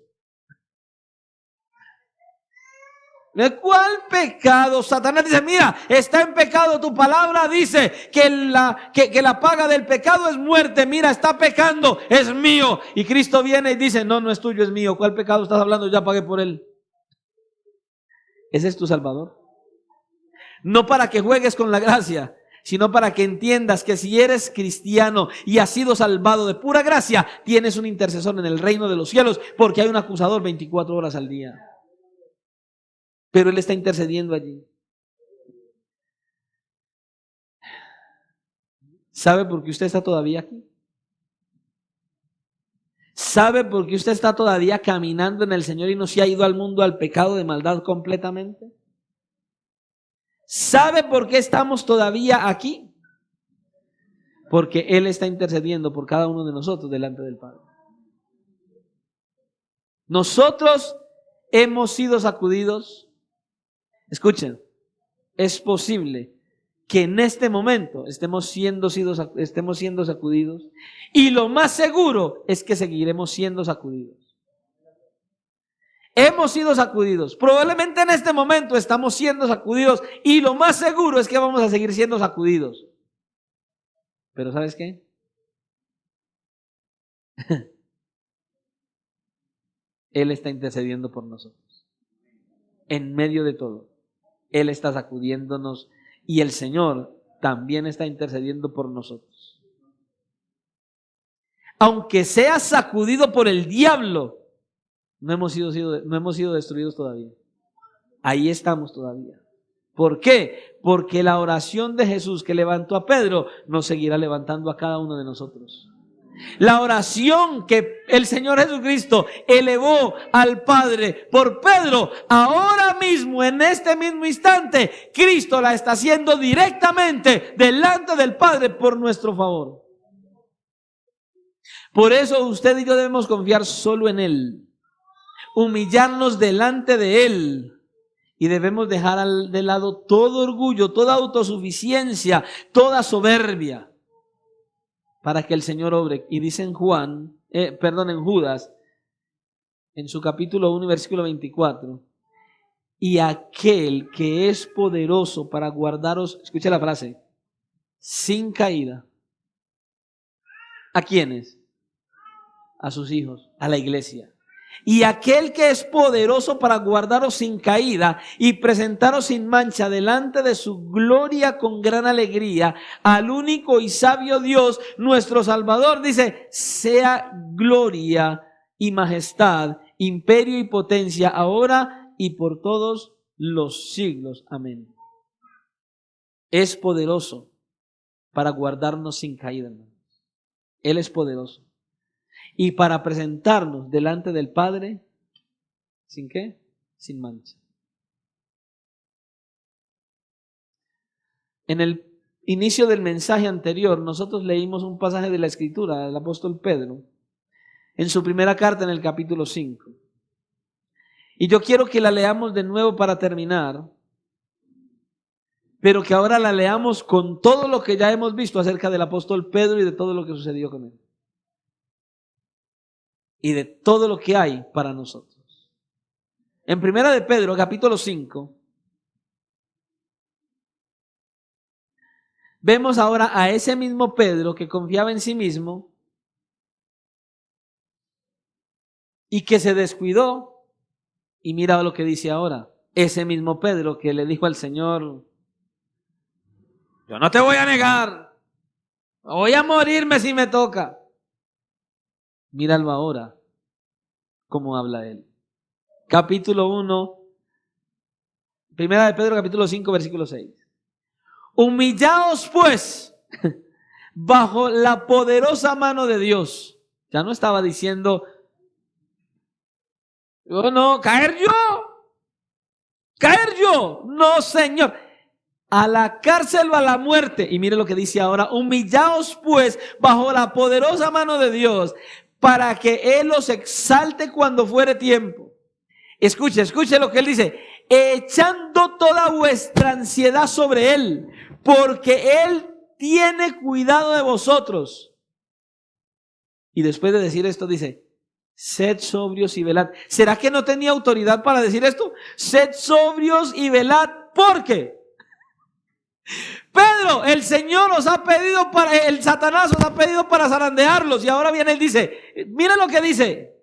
¿Cuál pecado? Satanás dice: mira, está en pecado, tu palabra dice que la paga del pecado es muerte. Mira, está pecando, es mío. Y Cristo viene y dice: no, no es tuyo, es mío. ¿Cuál pecado estás hablando? Ya pagué por él. Ese es tu Salvador. No para que juegues con la gracia, sino para que entiendas que si eres cristiano y has sido salvado de pura gracia, tienes un intercesor en el reino de los cielos, porque hay un acusador 24 horas al día. Pero Él está intercediendo allí. ¿Sabe por qué usted está todavía aquí? ¿Sabe por qué usted está todavía caminando en el Señor y no se ha ido al mundo, al pecado de maldad completamente? ¿Sabe por qué estamos todavía aquí? Porque Él está intercediendo por cada uno de nosotros delante del Padre. Nosotros hemos sido sacudidos. Escuchen, es posible que en este momento estemos siendo sacudidos, y lo más seguro es que seguiremos siendo sacudidos. Hemos sido sacudidos, probablemente en este momento estamos siendo sacudidos, y lo más seguro es que vamos a seguir siendo sacudidos. Pero ¿sabes qué? Él está intercediendo por nosotros. En medio de todo, Él está sacudiéndonos y el Señor también está intercediendo por nosotros. Aunque seas sacudido por el diablo, no hemos sido destruidos todavía. Ahí estamos todavía. ¿Por qué? Porque la oración de Jesús que levantó a Pedro nos seguirá levantando a cada uno de nosotros. La oración que el Señor Jesucristo elevó al Padre por Pedro, ahora mismo, en este mismo instante, Cristo la está haciendo directamente delante del Padre por nuestro favor. Por eso usted y yo debemos confiar solo en Él, humillarnos delante de Él. Y debemos dejar de lado todo orgullo, toda autosuficiencia, toda soberbia, para que el Señor obre. Y dice en en Judas, en su capítulo 1, versículo 24, y aquel que es poderoso para guardaros, escuche la frase, sin caída. ¿A quiénes? A sus hijos, a la iglesia. Y aquel que es poderoso para guardaros sin caída y presentaros sin mancha delante de su gloria con gran alegría, al único y sabio Dios, nuestro Salvador, dice, sea gloria y majestad, imperio y potencia, ahora y por todos los siglos. Amén. Es poderoso para guardarnos sin caída, hermanos. Él es poderoso. Y para presentarnos delante del Padre, ¿sin qué? Sin mancha. En el inicio del mensaje anterior, nosotros leímos un pasaje de la Escritura del apóstol Pedro, en su primera carta en el capítulo 5. Y yo quiero que la leamos de nuevo para terminar, pero que ahora la leamos con todo lo que ya hemos visto acerca del apóstol Pedro y de todo lo que sucedió con él. Y de todo lo que hay para nosotros. En primera de Pedro, capítulo 5, vemos ahora a ese mismo Pedro que confiaba en sí mismo y que se descuidó. Y mira lo que dice ahora. Ese mismo Pedro que le dijo al Señor, yo no te voy a negar, voy a morirme si me toca. Míralo ahora, cómo habla él. Capítulo 1, primera de Pedro, capítulo 5, versículo 6. Humillaos pues bajo la poderosa mano de Dios. Ya no estaba diciendo, yo no, caer yo. No, Señor. A la cárcel o a la muerte. Y mire lo que dice ahora. Humillaos pues bajo la poderosa mano de Dios, para que Él os exalte cuando fuere tiempo. Escuche lo que Él dice. Echando toda vuestra ansiedad sobre Él, porque Él tiene cuidado de vosotros. Y después de decir esto dice, sed sobrios y velad. ¿Será que no tenía autoridad para decir esto? Sed sobrios y velad, porque Pedro, el Señor os ha pedido el Satanás os ha pedido para zarandearlos. Y ahora viene él dice, mira lo que dice.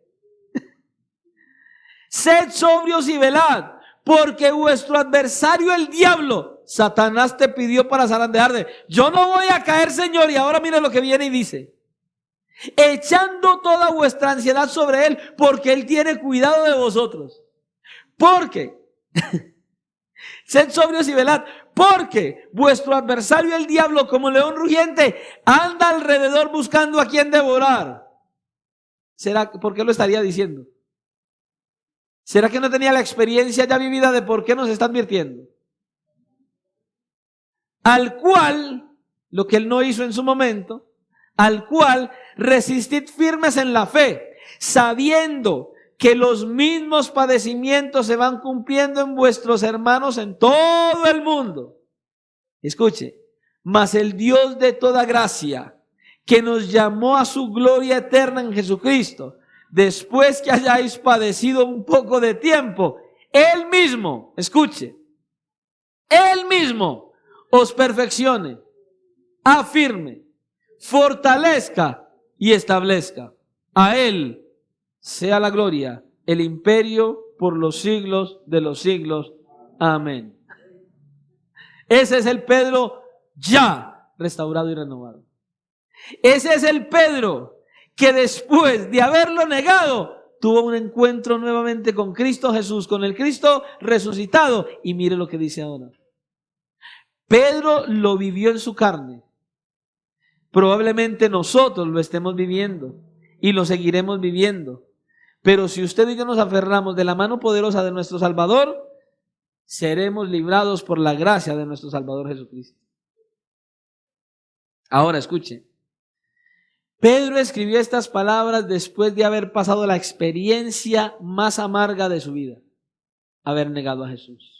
Sed sobrios y velad, porque vuestro adversario el diablo, Satanás, te pidió para zarandearte. Yo no voy a caer, Señor. Y ahora mira lo que viene y dice, echando toda vuestra ansiedad sobre Él, porque Él tiene cuidado de vosotros. Porque sed sobrios y velad, porque vuestro adversario el diablo, como león rugiente, anda alrededor buscando a quien devorar. ¿Será? ¿Por qué lo estaría diciendo? ¿Será que no tenía la experiencia ya vivida de por qué nos está advirtiendo? Al cual, lo que él no hizo en su momento, al cual resistid firmes en la fe, sabiendo que los mismos padecimientos se van cumpliendo en vuestros hermanos en todo el mundo. Escuche, mas el Dios de toda gracia, que nos llamó a su gloria eterna en Jesucristo, después que hayáis padecido un poco de tiempo, Él mismo, escuche, Él mismo os perfeccione, afirme, fortalezca y establezca. A Él sea la gloria, el imperio por los siglos de los siglos. Amén. Ese es el Pedro ya restaurado y renovado. Ese es el Pedro que después de haberlo negado, tuvo un encuentro nuevamente con Cristo Jesús, con el Cristo resucitado. Y mire lo que dice ahora. Pedro lo vivió en su carne, Probablemente nosotros lo estemos viviendo y lo seguiremos viviendo. Pero si usted y yo nos aferramos de la mano poderosa de nuestro Salvador, seremos librados por la gracia de nuestro Salvador Jesucristo. Ahora escuche. Pedro escribió estas palabras después de haber pasado la experiencia más amarga de su vida. Haber negado a Jesús.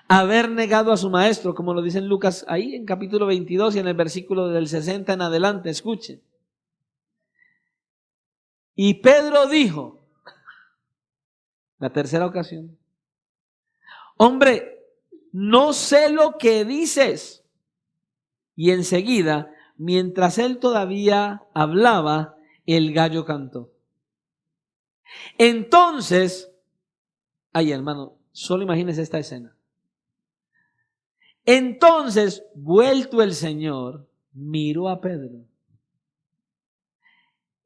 Haber negado a su maestro, como lo dice en Lucas ahí en capítulo 22 y en el versículo del 60 en adelante. Escuchen. Y Pedro dijo, la tercera ocasión, hombre, no sé lo que dices. Y enseguida, mientras él todavía hablaba, el gallo cantó. Entonces, ay hermano, solo imagínese esta escena. Entonces, vuelto el Señor, miró a Pedro.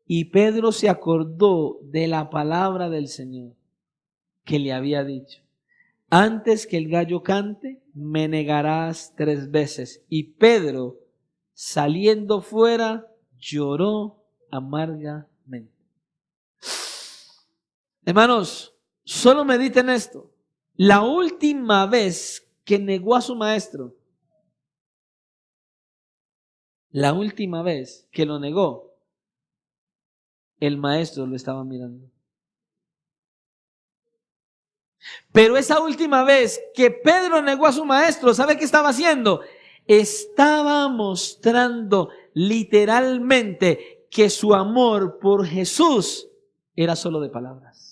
Y Pedro se acordó de la palabra del Señor que le había dicho. Antes que el gallo cante, me negarás 3 veces. Y Pedro, saliendo fuera, lloró amargamente. Hermanos, solo mediten esto. La última vez que negó a su maestro, la última vez que lo negó, el maestro lo estaba mirando. Pero esa última vez que Pedro negó a su maestro, ¿sabe qué estaba haciendo? Estaba mostrando literalmente que su amor por Jesús era solo de palabras.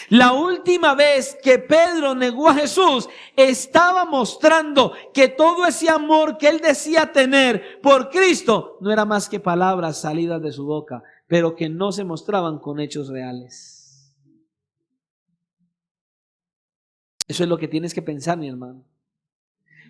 La última vez que Pedro negó a Jesús, estaba mostrando que todo ese amor que él decía tener por Cristo no era más que palabras salidas de su boca, pero que no se mostraban con hechos reales. Eso es lo que tienes que pensar, mi hermano.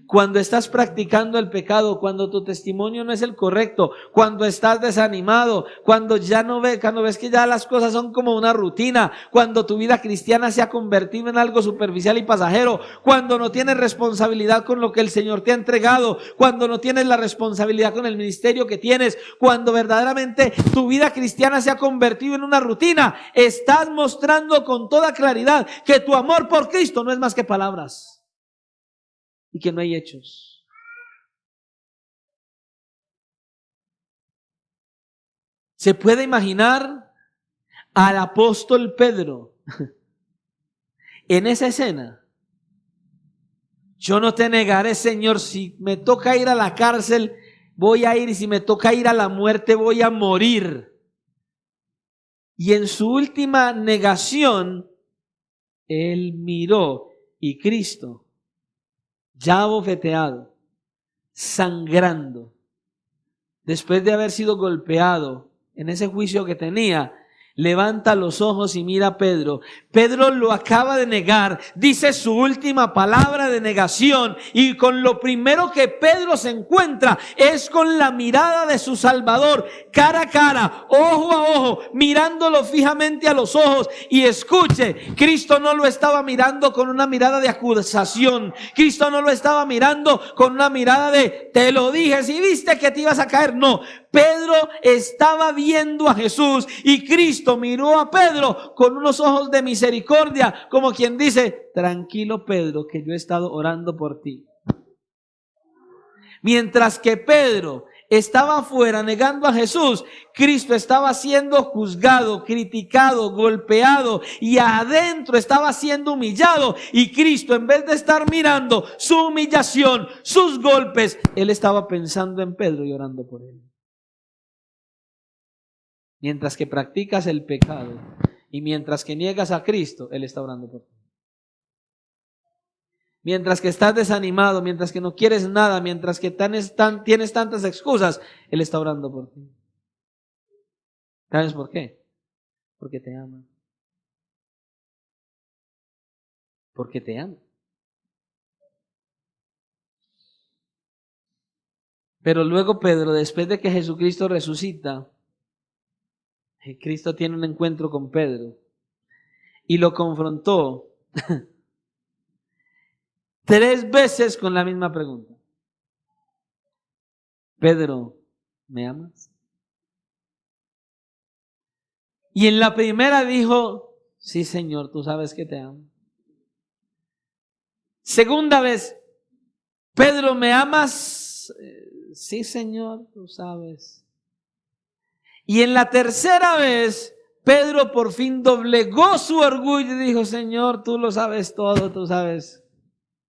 Cuando estás practicando el pecado, cuando tu testimonio no es el correcto, cuando estás desanimado, cuando ves que ya las cosas son como una rutina, cuando tu vida cristiana se ha convertido en algo superficial y pasajero, cuando no tienes responsabilidad con lo que el Señor te ha entregado, cuando no tienes la responsabilidad con el ministerio que tienes, cuando verdaderamente tu vida cristiana se ha convertido en una rutina, estás mostrando con toda claridad que tu amor por Cristo no es más que palabras. Y que no hay hechos. ¿Se puede imaginar al apóstol Pedro en esa escena? Yo no te negaré, Señor, si me toca ir a la cárcel, voy a ir, y si me toca ir a la muerte, voy a morir. Y en su última negación, él miró y Cristo, ya abofeteado, sangrando, después de haber sido golpeado en ese juicio que tenía, levanta los ojos y mira a Pedro. Pedro lo acaba de negar, dice su última palabra de negación, y con lo primero que Pedro se encuentra es con la mirada de su Salvador, cara a cara, ojo a ojo, mirándolo fijamente a los ojos. Y escuche, Cristo no lo estaba mirando con una mirada de acusación, Cristo no lo estaba mirando con una mirada de te lo dije, si viste que te ibas a caer. No, Pedro estaba viendo a Jesús, y Cristo miró a Pedro con unos ojos de misericordia, como quien dice, tranquilo Pedro, que yo he estado orando por ti. Mientras que Pedro estaba afuera negando a Jesús, Cristo estaba siendo juzgado, criticado, golpeado, y adentro estaba siendo humillado. Y Cristo, en vez de estar mirando su humillación, sus golpes, él estaba pensando en Pedro y orando por él. Mientras que practicas el pecado y mientras que niegas a Cristo, él está orando por ti. Mientras que estás desanimado, mientras que no quieres nada, mientras que tienes tantas excusas, él está orando por ti. ¿Sabes por qué? Porque te ama. Porque te ama. Pero luego Pedro, después de que Jesucristo resucita, Cristo tiene un encuentro con Pedro y lo confrontó 3 veces con la misma pregunta. Pedro, ¿me amas? Y en la primera dijo, sí, Señor, tú sabes que te amo. Segunda vez, Pedro, ¿me amas? Sí, Señor, tú sabes. Y en la tercera vez, Pedro por fin doblegó su orgullo y dijo, Señor, tú lo sabes todo, tú sabes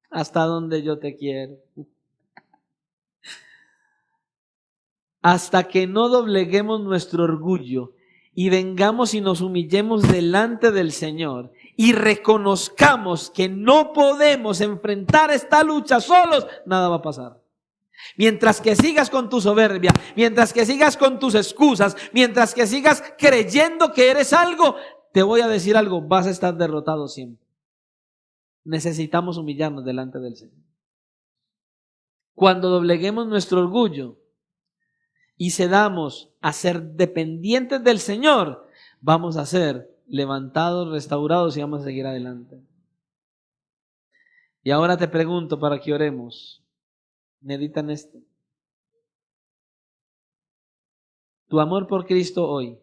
hasta dónde yo te quiero. Hasta que no dobleguemos nuestro orgullo y vengamos y nos humillemos delante del Señor y reconozcamos que no podemos enfrentar esta lucha solos, nada va a pasar. Mientras que sigas con tu soberbia, mientras que sigas con tus excusas, mientras que sigas creyendo que eres algo, te voy a decir algo, vas a estar derrotado siempre. Necesitamos humillarnos delante del Señor. Cuando dobleguemos nuestro orgullo y cedamos a ser dependientes del Señor, vamos a ser levantados, restaurados y vamos a seguir adelante. Y ahora te pregunto para que oremos. Medita en esto. Tu amor por Cristo hoy.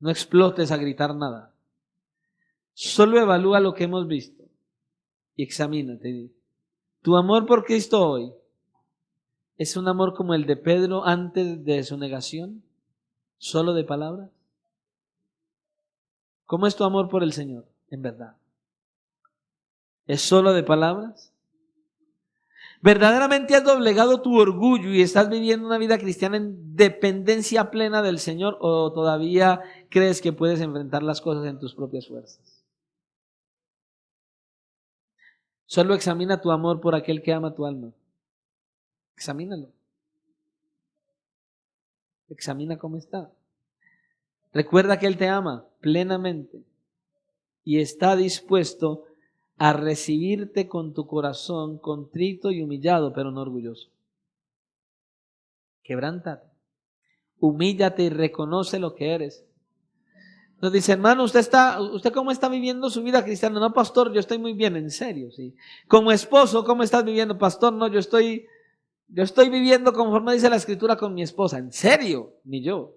No explotes a gritar nada. Solo evalúa lo que hemos visto y examínate. Tu amor por Cristo hoy es un amor como el de Pedro antes de su negación, solo de palabras. ¿Cómo es tu amor por el Señor, en verdad? ¿Es solo de palabras? ¿Verdaderamente has doblegado tu orgullo y estás viviendo una vida cristiana en dependencia plena del Señor o todavía crees que puedes enfrentar las cosas en tus propias fuerzas? Solo examina tu amor por aquel que ama tu alma. Examínalo. Examina cómo está. Recuerda que Él te ama plenamente y está dispuesto a recibirte con tu corazón contrito y humillado, pero no orgulloso. Quebrántate, humíllate y reconoce lo que eres. Nos dice, hermano, ¿usted cómo está viviendo su vida cristiana? No, pastor, yo estoy muy bien, en serio, sí. Como esposo, ¿cómo estás viviendo? Pastor, no, yo estoy viviendo conforme dice la Escritura con mi esposa. ¿En serio? Ni yo.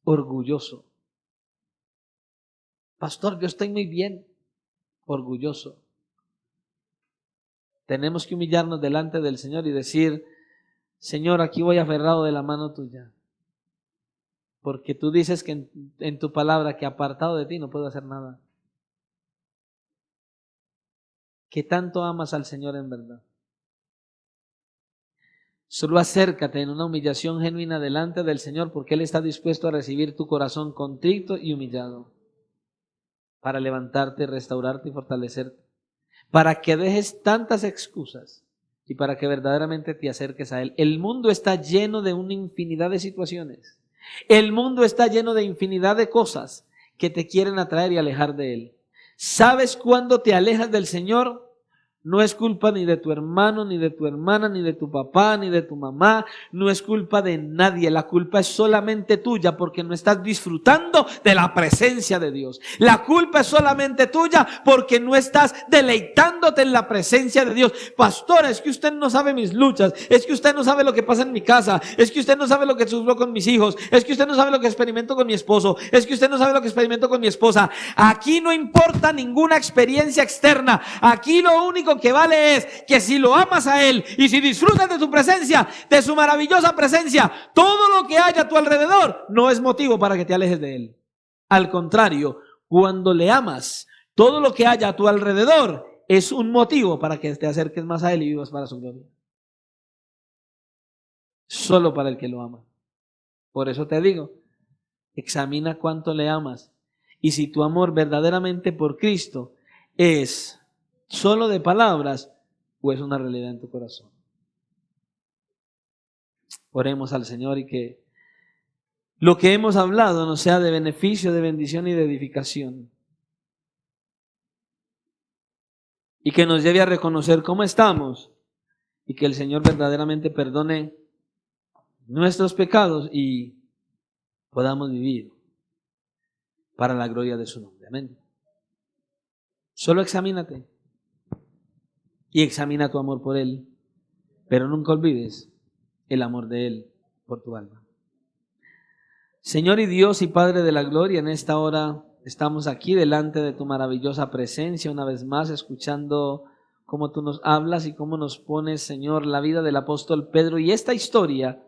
Orgulloso. Pastor, yo estoy muy bien. Orgulloso. Tenemos que humillarnos delante del Señor y decir, Señor, aquí voy aferrado de la mano tuya. Porque tú dices que en tu palabra que apartado de ti no puedo hacer nada. Que tanto amas al Señor en verdad. Solo acércate en una humillación genuina delante del Señor porque Él está dispuesto a recibir tu corazón contrito y humillado para levantarte, restaurarte y fortalecerte. Para que dejes tantas excusas y para que verdaderamente te acerques a Él. El mundo está lleno de una infinidad de situaciones. El mundo está lleno de infinidad de cosas que te quieren atraer y alejar de Él. ¿Sabes cuándo te alejas del Señor? No es culpa ni de tu hermano, ni de tu hermana, ni de tu papá, ni de tu mamá. No es culpa de nadie. La culpa es solamente tuya porque no estás disfrutando de la presencia de Dios. La culpa es solamente tuya porque no estás deleitándote en la presencia de Dios. Pastor, es que usted no sabe mis luchas. Es que usted no sabe lo que pasa en mi casa. Es que usted no sabe lo que sufro con mis hijos. Es que usted no sabe lo que experimento con mi esposo. Es que usted no sabe lo que experimento con mi esposa. Aquí no importa ninguna experiencia externa. Aquí lo único que vale es que si lo amas a Él y si disfrutas de su presencia, de su maravillosa presencia, todo lo que haya a tu alrededor no es motivo para que te alejes de Él. Al contrario, cuando le amas, todo lo que haya a tu alrededor es un motivo para que te acerques más a Él y vivas para su gloria. Solo para el que lo ama. Por eso te digo, examina cuánto le amas. Y si tu amor verdaderamente por Cristo es solo de palabras o es una realidad en tu corazón. Oremos al Señor y que lo que hemos hablado nos sea de beneficio, de bendición y de edificación. Y que nos lleve a reconocer cómo estamos y que el Señor verdaderamente perdone nuestros pecados y podamos vivir para la gloria de su nombre. Amén. Solo examínate. y examina tu amor por Él, pero nunca olvides el amor de Él por tu alma. Señor y Dios y Padre de la gloria, en esta hora estamos aquí delante de tu maravillosa presencia, una vez más escuchando cómo tú nos hablas y cómo nos pones, Señor, la vida del apóstol Pedro y esta historia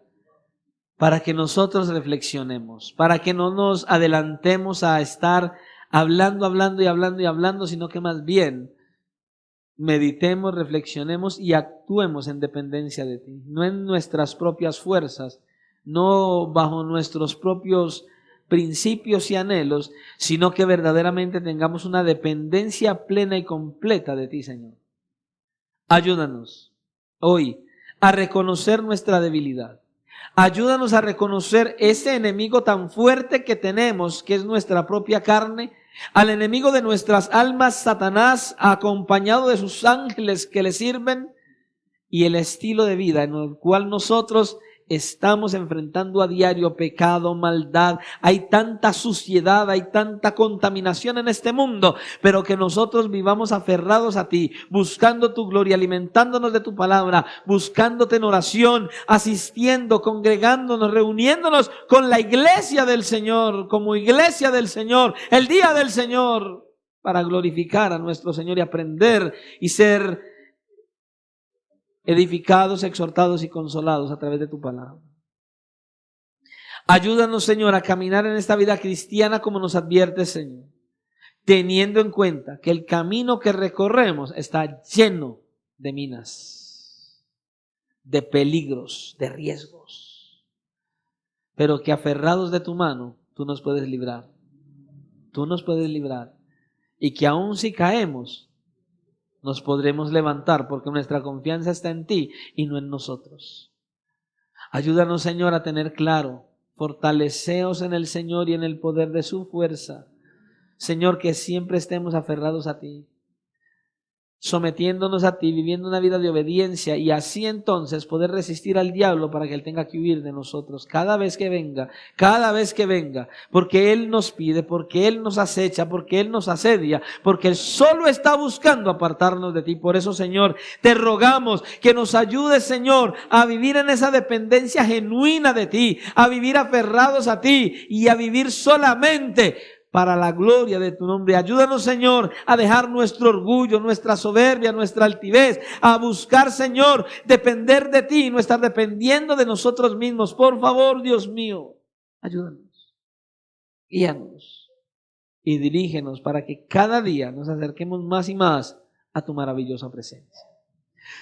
para que nosotros reflexionemos, para que no nos adelantemos a estar hablando, sino que más bien meditemos, reflexionemos y actuemos en dependencia de ti, no en nuestras propias fuerzas, no bajo nuestros propios principios y anhelos, sino que verdaderamente tengamos una dependencia plena y completa de ti, Señor. Ayúdanos hoy a reconocer nuestra debilidad. Ayúdanos a reconocer ese enemigo tan fuerte que tenemos, que es nuestra propia carne, al enemigo de nuestras almas, Satanás, acompañado de sus ángeles que le sirven, y el estilo de vida en el cual nosotros estamos enfrentando a diario pecado, maldad. Hay tanta suciedad, hay tanta contaminación en este mundo, pero que nosotros vivamos aferrados a ti, buscando tu gloria, alimentándonos de tu palabra, buscándote en oración, asistiendo, congregándonos, reuniéndonos con la iglesia del Señor, como iglesia del Señor, el día del Señor, para glorificar a nuestro Señor y aprender y ser edificados, exhortados y consolados a través de tu palabra. Ayúdanos, Señor, a caminar en esta vida cristiana como nos advierte, Señor, teniendo en cuenta que el camino que recorremos está lleno de minas, de peligros, de riesgos, pero que aferrados de tu mano, tú nos puedes librar. Tú nos puedes librar. Y que aun si caemos, nos podremos levantar porque nuestra confianza está en ti y no en nosotros. Ayúdanos, Señor, a tener claro, fortaleceos en el Señor y en el poder de su fuerza. Señor, que siempre estemos aferrados a ti, sometiéndonos a ti, viviendo una vida de obediencia y así entonces poder resistir al diablo para que él tenga que huir de nosotros cada vez que venga, porque él nos pide, porque él nos acecha, porque él nos asedia, porque él solo está buscando apartarnos de ti. Por eso, Señor, te rogamos que nos ayudes, Señor, a vivir en esa dependencia genuina de ti, a vivir aferrados a ti y a vivir solamente para la gloria de tu nombre. Ayúdanos, Señor, a dejar nuestro orgullo, nuestra soberbia, nuestra altivez, a buscar, Señor, depender de ti y no estar dependiendo de nosotros mismos. Por favor, Dios mío, ayúdanos, guíanos y dirígenos para que cada día nos acerquemos más y más a tu maravillosa presencia.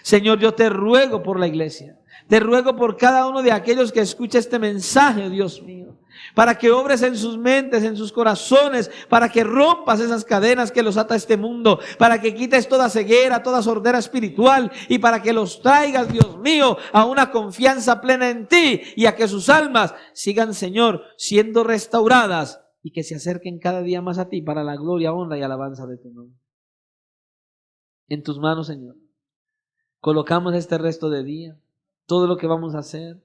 Señor, yo te ruego por la iglesia, te ruego por cada uno de aquellos que escucha este mensaje, Dios mío, para que obres en sus mentes, en sus corazones, para que rompas esas cadenas que los ata a este mundo, para que quites toda ceguera, toda sordera espiritual y para que los traigas, Dios mío, a una confianza plena en ti y a que sus almas sigan, Señor, siendo restauradas y que se acerquen cada día más a ti para la gloria, honra y alabanza de tu nombre. En tus manos, Señor, colocamos este resto de día, todo lo que vamos a hacer,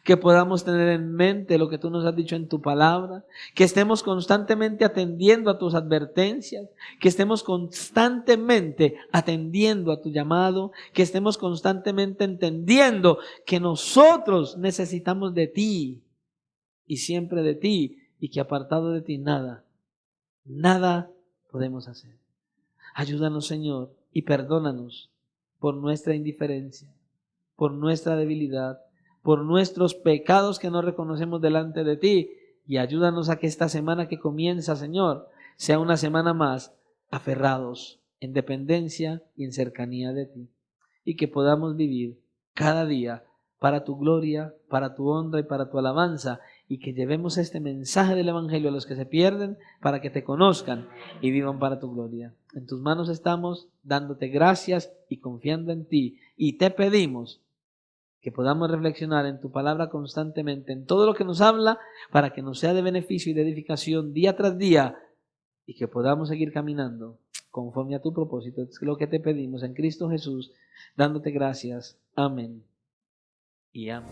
que podamos tener en mente lo que tú nos has dicho en tu palabra, que estemos constantemente atendiendo a tus advertencias, que estemos constantemente atendiendo a tu llamado, que estemos constantemente entendiendo que nosotros necesitamos de ti y siempre de ti y que apartado de ti nada podemos hacer. Ayúdanos, Señor, y perdónanos por nuestra indiferencia, por nuestra debilidad, por nuestros pecados que no reconocemos delante de ti, y ayúdanos a que esta semana que comienza, Señor, sea una semana más aferrados en dependencia y en cercanía de ti, y que podamos vivir cada día para tu gloria, para tu honra y para tu alabanza, y que llevemos este mensaje del Evangelio a los que se pierden para que te conozcan y vivan para tu gloria. En tus manos estamos, dándote gracias y confiando en ti, y te pedimos que podamos reflexionar en tu palabra constantemente, en todo lo que nos habla, para que nos sea de beneficio y de edificación día tras día, y que podamos seguir caminando conforme a tu propósito. Es lo que te pedimos en Cristo Jesús, dándote gracias. Amén y amén.